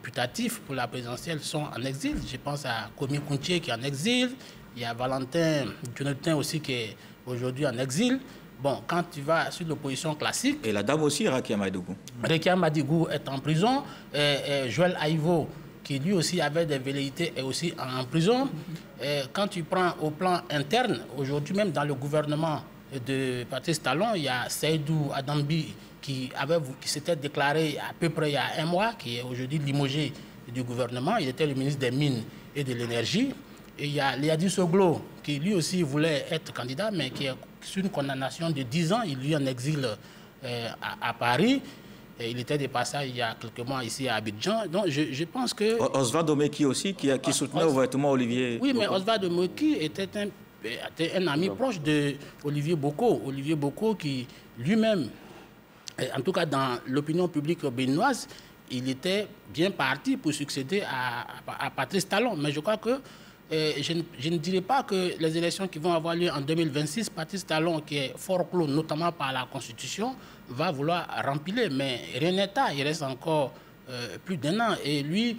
putatifs pour la présidentielle sont en exil. Je pense à Komi Kounché qui est en exil, il y a Valentin Jonathan aussi qui est aujourd'hui en exil. Bon, quand tu vas sur l'opposition classique...
Et la dame aussi, Rakia Madigou.
Rakia Madigou est en prison. Joël Aïvo, qui lui aussi avait des velléités, est aussi en prison. Quand tu prends au plan interne, aujourd'hui même dans le gouvernement de Patrice Talon, il y a Seydou Adambi qui s'était déclaré à peu près il y a un mois, qui est aujourd'hui limogé du gouvernement. Il était le ministre des Mines et de l'Énergie. Et il y a Liadi Soglo, qui lui aussi voulait être candidat, mais qui est sur une condamnation de 10 ans. Il vit en exil à Paris. Et il était de passage il y a quelques mois ici à Abidjan. Donc je pense que...
Osvaldo Meki aussi, qui soutenait ouvertement Olivier
Oui,
Boko.
Mais Osvaldo Meki était un ami proche d'Olivier Boko. Olivier Boko qui lui-même, en tout cas dans l'opinion publique béninoise, il était bien parti pour succéder à Patrice Talon. Mais je crois que je ne dirais pas que les élections qui vont avoir lieu en 2026, Patrice Talon, qui est fort clos, notamment par la Constitution, va vouloir remplir. Mais rien n'est tard, il reste encore plus d'1 an. Et lui,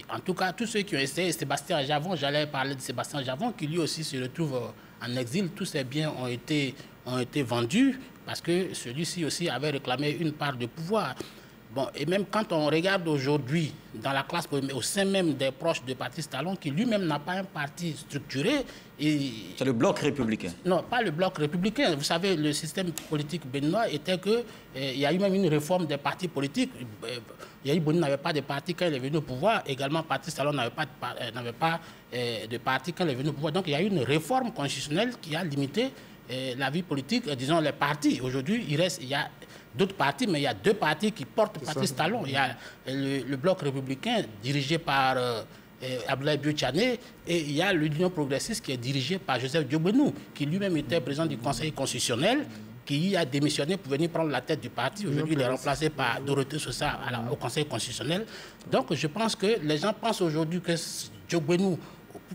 en tout cas, tous ceux qui ont essayé, Sébastien Javon, j'allais parler de Sébastien Javon, qui lui aussi se retrouve en exil. Tous ses biens ont été vendus parce que celui-ci aussi avait réclamé une part de pouvoir. Bon, et même quand on regarde aujourd'hui dans la classe politique, au sein même des proches de Patrice Talon, qui lui-même n'a pas un parti structuré.
C'est le bloc républicain.
Non, pas le bloc républicain. Vous savez, le système politique béninois était que il y a eu même une réforme des partis politiques. Yahi Boni n'avait pas de parti quand il est venu au pouvoir. Également, Patrice Talon n'avait pas de parti quand il est venu au pouvoir. Donc, il y a eu une réforme constitutionnelle qui a limité la vie politique, disons les partis. Aujourd'hui, il y a d'autres partis, mais il y a 2 partis qui portent Patrice Talon. Il y a le bloc républicain dirigé par Abdoulaye Bio-Tchané et il y a l'Union progressiste qui est dirigée par Joseph Diogbenou, qui lui-même était président du Conseil constitutionnel, qui a démissionné pour venir prendre la tête du parti. Aujourd'hui, il est remplacé par Dorothée Sosa au Conseil constitutionnel. Donc, je pense que les gens pensent aujourd'hui que Diogbenou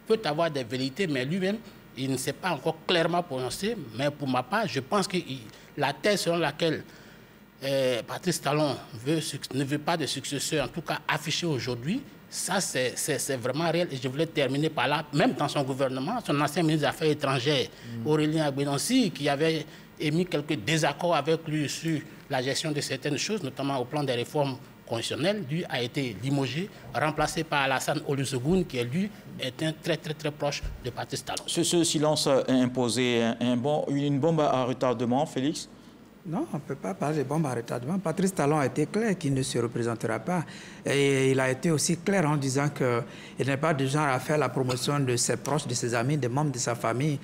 peut avoir des velléités, mais lui-même, il ne s'est pas encore clairement prononcé. Mais pour ma part, je pense que la thèse selon laquelle Patrice Talon ne veut pas de successeur, en tout cas affiché aujourd'hui, ça c'est vraiment réel. Et je voulais terminer par là, même dans son gouvernement, son ancien ministre des Affaires étrangères, Aurélien Agbenancy, qui avait émis quelques désaccords avec lui sur la gestion de certaines choses, notamment au plan des réformes constitutionnelles, lui a été limogé, remplacé par Alassane Olusegun, qui lui est un très proche de Patrice Talon.
Ce silence a imposé une bombe à retardement, Félix?
Non, on ne peut pas parler de bombe à retardement. Patrice Talon a été clair qu'il ne se représentera pas. Et il a été aussi clair en disant qu'il n'est pas du genre à faire la promotion de ses proches, de ses amis, des membres de sa famille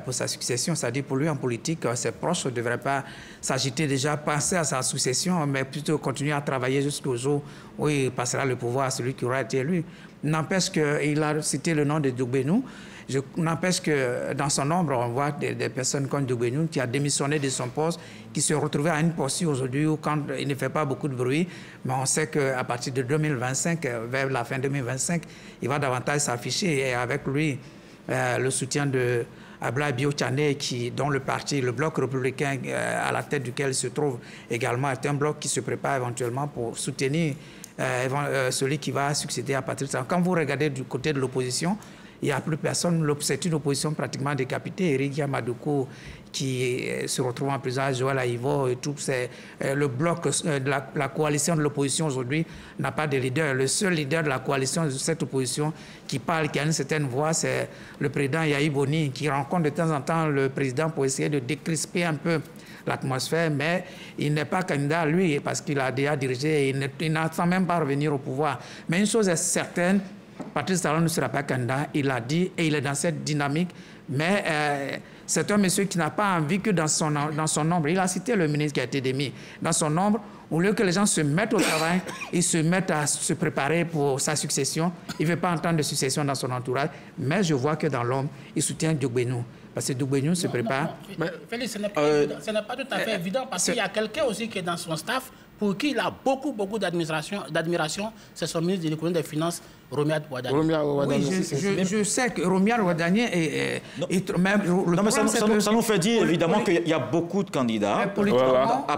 pour sa succession. C'est-à-dire pour lui en politique, ses proches ne devraient pas s'agiter déjà, penser à sa succession, mais plutôt continuer à travailler jusqu'au jour où il passera le pouvoir à celui qui aura été élu. N'empêche qu'il a cité le nom de Diogbenou. N'empêche que dans son nombre, on voit des personnes comme Diogbenou qui a démissionné de son poste, qui se retrouvait à une posture aujourd'hui où quand il ne fait pas beaucoup de bruit, mais on sait qu'à partir de 2025, vers la fin 2025, il va davantage s'afficher et avec lui le soutien de Abdoulaye Bio-Tchané, dont le parti, le bloc républicain à la tête duquel il se trouve également, est un bloc qui se prépare éventuellement pour soutenir celui qui va succéder à Patrice Talon. Quand vous regardez du côté de l'opposition, il n'y a plus personne. C'est une opposition pratiquement décapitée. Éric Yamadoko qui se retrouve en prison, Joël Aïvo et tout. Le bloc de la coalition de l'opposition aujourd'hui n'a pas de leader. Le seul leader de la coalition de cette opposition qui parle, qui a une certaine voix, c'est le président Yahi Boni, qui rencontre de temps en temps le président pour essayer de décrisper un peu l'atmosphère, mais il n'est pas candidat lui parce qu'il a déjà dirigé et il n'attend même pas revenir au pouvoir. Mais une chose est certaine, Patrice Talon ne sera pas candidat, il l'a dit et il est dans cette dynamique, mais c'est un monsieur qui n'a pas envie que dans son ombre, il a cité le ministre qui a été démis, dans son ombre, au lieu que les gens se mettent au travail, ils se mettent à se préparer pour sa succession. Il ne veut pas entendre de succession dans son entourage, mais je vois que dans l'ombre, il soutient Diogbenou. Parce que Diogbenou se prépare.
Félix, ce n'est pas tout à fait évident parce qu'il y a quelqu'un aussi qui est dans son staff pour qui il a beaucoup d'admiration, c'est son ministre de l'économie et des finances, Romial Ouadani.
Oui, je sais que Romial Ouadani est...
Non, mais ça nous fait dire évidemment qu'il y a beaucoup de candidats.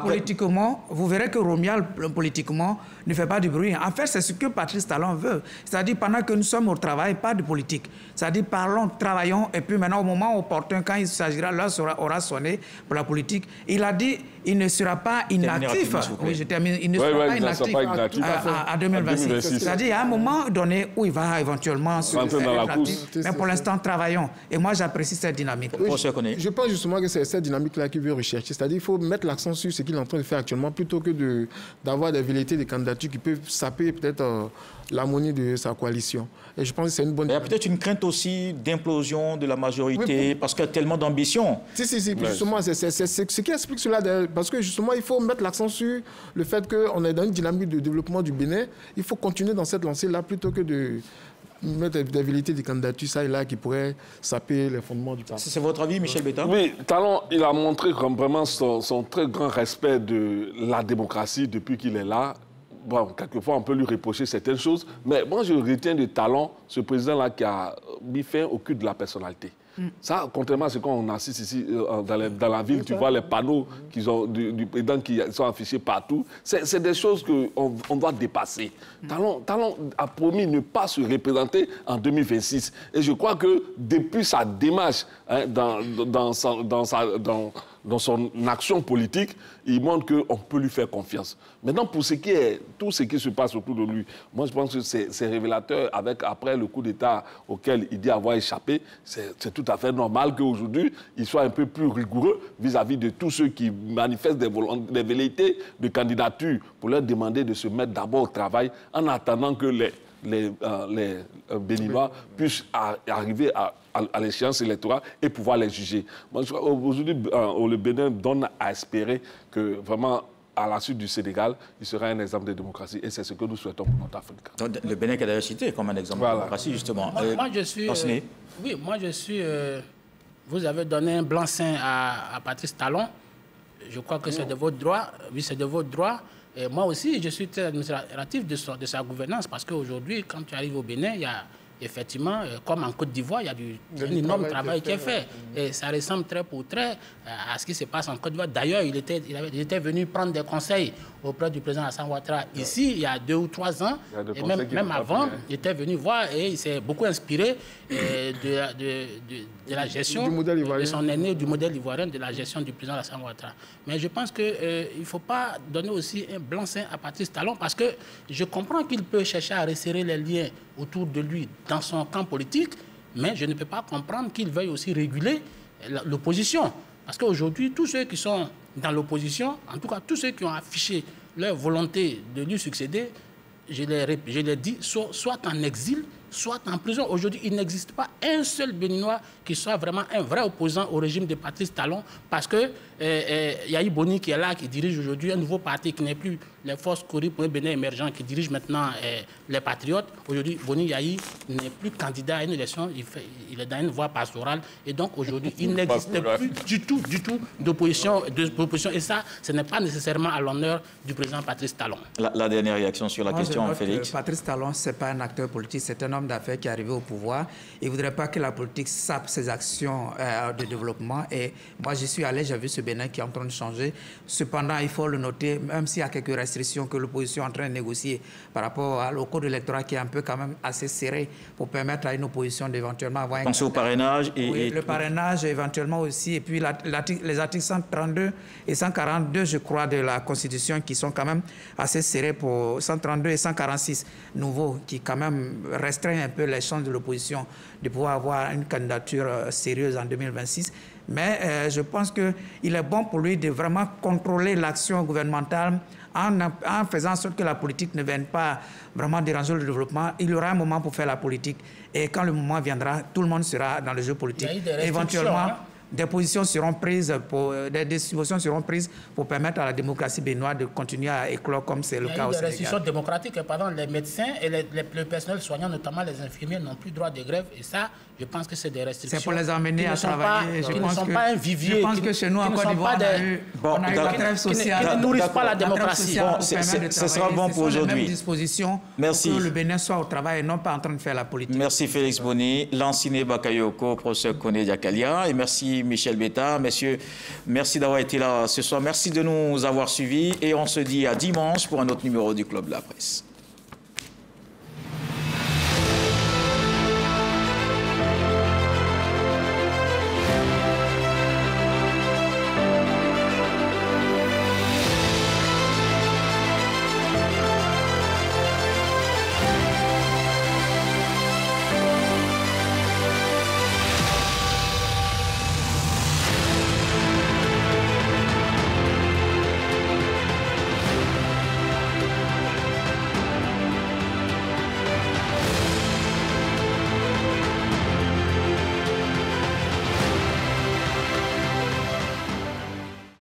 Politiquement, vous verrez que Romial, politiquement, ne fait pas du bruit. En fait, c'est ce que Patrice Talon veut. C'est-à-dire, pendant que nous sommes au travail, pas de politique. C'est-à-dire, parlons, travaillons, et puis maintenant, au moment opportun, quand il s'agira, l'heure aura sonné pour la politique, il a dit il ne sera pas inactif. Oui, je termine. Il ne sera pas inactif à 2026. C'est-à-dire, il y a un moment donné où il va éventuellement se faire actif. Mais pour l'instant, travaillons. Et moi, j'apprécie cette dynamique.
Oui, je pense justement que c'est cette dynamique-là qu'il veut rechercher. C'est-à-dire qu'il faut mettre l'accent sur ce qu'il est en train de faire actuellement plutôt que d'avoir des velléités, des candidatures qui peuvent saper peut-être l'harmonie de sa coalition. Et je pense que c'est une bonne...
Il y a peut-être une crainte aussi d'implosion de la majorité parce qu'il y a tellement d'ambition.
Si. Justement, c'est ce qui explique cela. Parce que justement, il faut mettre l'accent sur le fait qu'on est dans une dynamique de développement du Bénin. Il faut continuer dans cette lancée-là plutôt que de mettre des velléités de candidature, ça et là, qui pourraient saper les fondements du parti.
C'est votre avis, Michel Betta?
Oui, Talon, il a montré comme vraiment son très grand respect de la démocratie depuis qu'il est là. Bon, quelquefois, on peut lui reprocher certaines choses, mais moi, je retiens de Talon ce président-là qui a mis fin au culte de la personnalité. Ça, contrairement à ce qu'on assiste ici dans la ville, tu vois les panneaux du président qui sont affichés partout. C'est des choses qu'on doit dépasser. Talon a promis ne pas se représenter en 2026. Et je crois que depuis sa démarche dans son action politique, il montre qu'on peut lui faire confiance. Maintenant, pour tout ce qui se passe autour de lui, moi je pense que c'est révélateur après le coup d'État auquel il dit avoir échappé. C'est tout à fait normal qu'aujourd'hui, il soit un peu plus rigoureux vis-à-vis de tous ceux qui manifestent des velléités de candidature pour leur demander de se mettre d'abord au travail en attendant que les Béninois puissent arriver à l'échéance électorale et pouvoir les juger. Aujourd'hui, le Bénin donne à espérer que vraiment, à la suite du Sénégal, il sera un exemple de démocratie et c'est ce que nous souhaitons pour notre Afrique.
Le Bénin qui a d'ailleurs cité comme un exemple de démocratie, justement.
Moi, je suis... vous avez donné un blanc-seing à Patrice Talon. Je crois que c'est de votre droit. Oui, c'est de votre droit. Et moi aussi, je suis très admiratif de sa gouvernance parce qu'aujourd'hui, quand tu arrives au Bénin, il y a effectivement, comme en Côte d'Ivoire, il y a un énorme travail qui est fait. Et ça ressemble trait pour trait à ce qui se passe en Côte d'Ivoire. D'ailleurs, il était venu prendre des conseils auprès du président Alassane Ouattara ici, il y a 2 ou 3 ans. Et même avant, il était venu voir et il s'est beaucoup inspiré de la gestion de son aîné, du modèle ivoirien, de la gestion du président Alassane Ouattara. Mais je pense qu'il ne faut pas donner aussi un blanc-seing à Patrice Talon parce que je comprends qu'il peut chercher à resserrer les liens autour de lui dans son camp politique, mais je ne peux pas comprendre qu'il veuille aussi réguler l'opposition. Parce qu'aujourd'hui, tous ceux qui sont dans l'opposition, en tout cas tous ceux qui ont affiché leur volonté de lui succéder, je l'ai dit, soit en exil, soit en prison. Aujourd'hui, il n'existe pas un seul Béninois qui soit vraiment un vrai opposant au régime de Patrice Talon, parce que Yahi Boni qui est là, qui dirige aujourd'hui un nouveau parti qui n'est plus les Forces Cori pour un Bénin émergent, qui dirige maintenant les Patriotes. Aujourd'hui, Boni Yahi n'est plus candidat à une élection, il est dans une voie pastorale, et donc aujourd'hui, il n'existe plus du tout d'opposition, et ça, ce n'est pas nécessairement à l'honneur du président Patrice Talon.
La dernière réaction sur la question, Félix.
Patrice Talon, ce n'est pas un acteur politique, c'est un homme homme d'affaires qui est arrivé au pouvoir. Il ne voudrait pas que la politique sape ses actions de développement. Et moi, j'y suis allé, j'ai vu ce Bénin qui est en train de changer. Cependant, il faut le noter, même s'il y a quelques restrictions que l'opposition est en train de négocier par rapport au code électoral qui est un peu quand même assez serré pour permettre à une opposition d'éventuellement avoir...
Pensez au parrainage
et le parrainage éventuellement aussi. Et puis les articles 132 et 142, je crois, de la Constitution qui sont quand même assez serrés pour 132 et 146 nouveaux qui quand même restreignent un peu les chances de l'opposition de pouvoir avoir une candidature sérieuse en 2026. Mais je pense qu'il est bon pour lui de vraiment contrôler l'action gouvernementale en faisant en sorte que la politique ne vienne pas vraiment déranger le développement. Il y aura un moment pour faire la politique. Et quand le moment viendra, tout le monde sera dans le jeu politique. Éventuellement, des dispositions seront prises pour permettre à la démocratie béninoise de continuer à éclore comme c'est le cas au Sénégal. Il y a des
restrictions démocratiques. Pardon, les médecins et le personnel soignant, notamment les infirmiers, n'ont plus droit de grève. Et ça, je pense que c'est des restrictions.
C'est pour les emmener à travailler.
Qui ne sont pas un vivier.
Je pense que chez nous, en Côte d'Ivoire, on a eu la grève sociale.
Qui ne nourrissent pas la démocratie.
Ce sera bon pour aujourd'hui.
Merci. Pour que le Bénin soit au travail et non pas en train de faire la politique.
Merci Félix Boni, Lansine Bakayoko, professeur Koné Diakalia. Et merci Michel Betta. Messieurs, merci d'avoir été là ce soir. Merci de nous avoir suivis. Et on se dit à dimanche pour un autre numéro du Club de la Presse.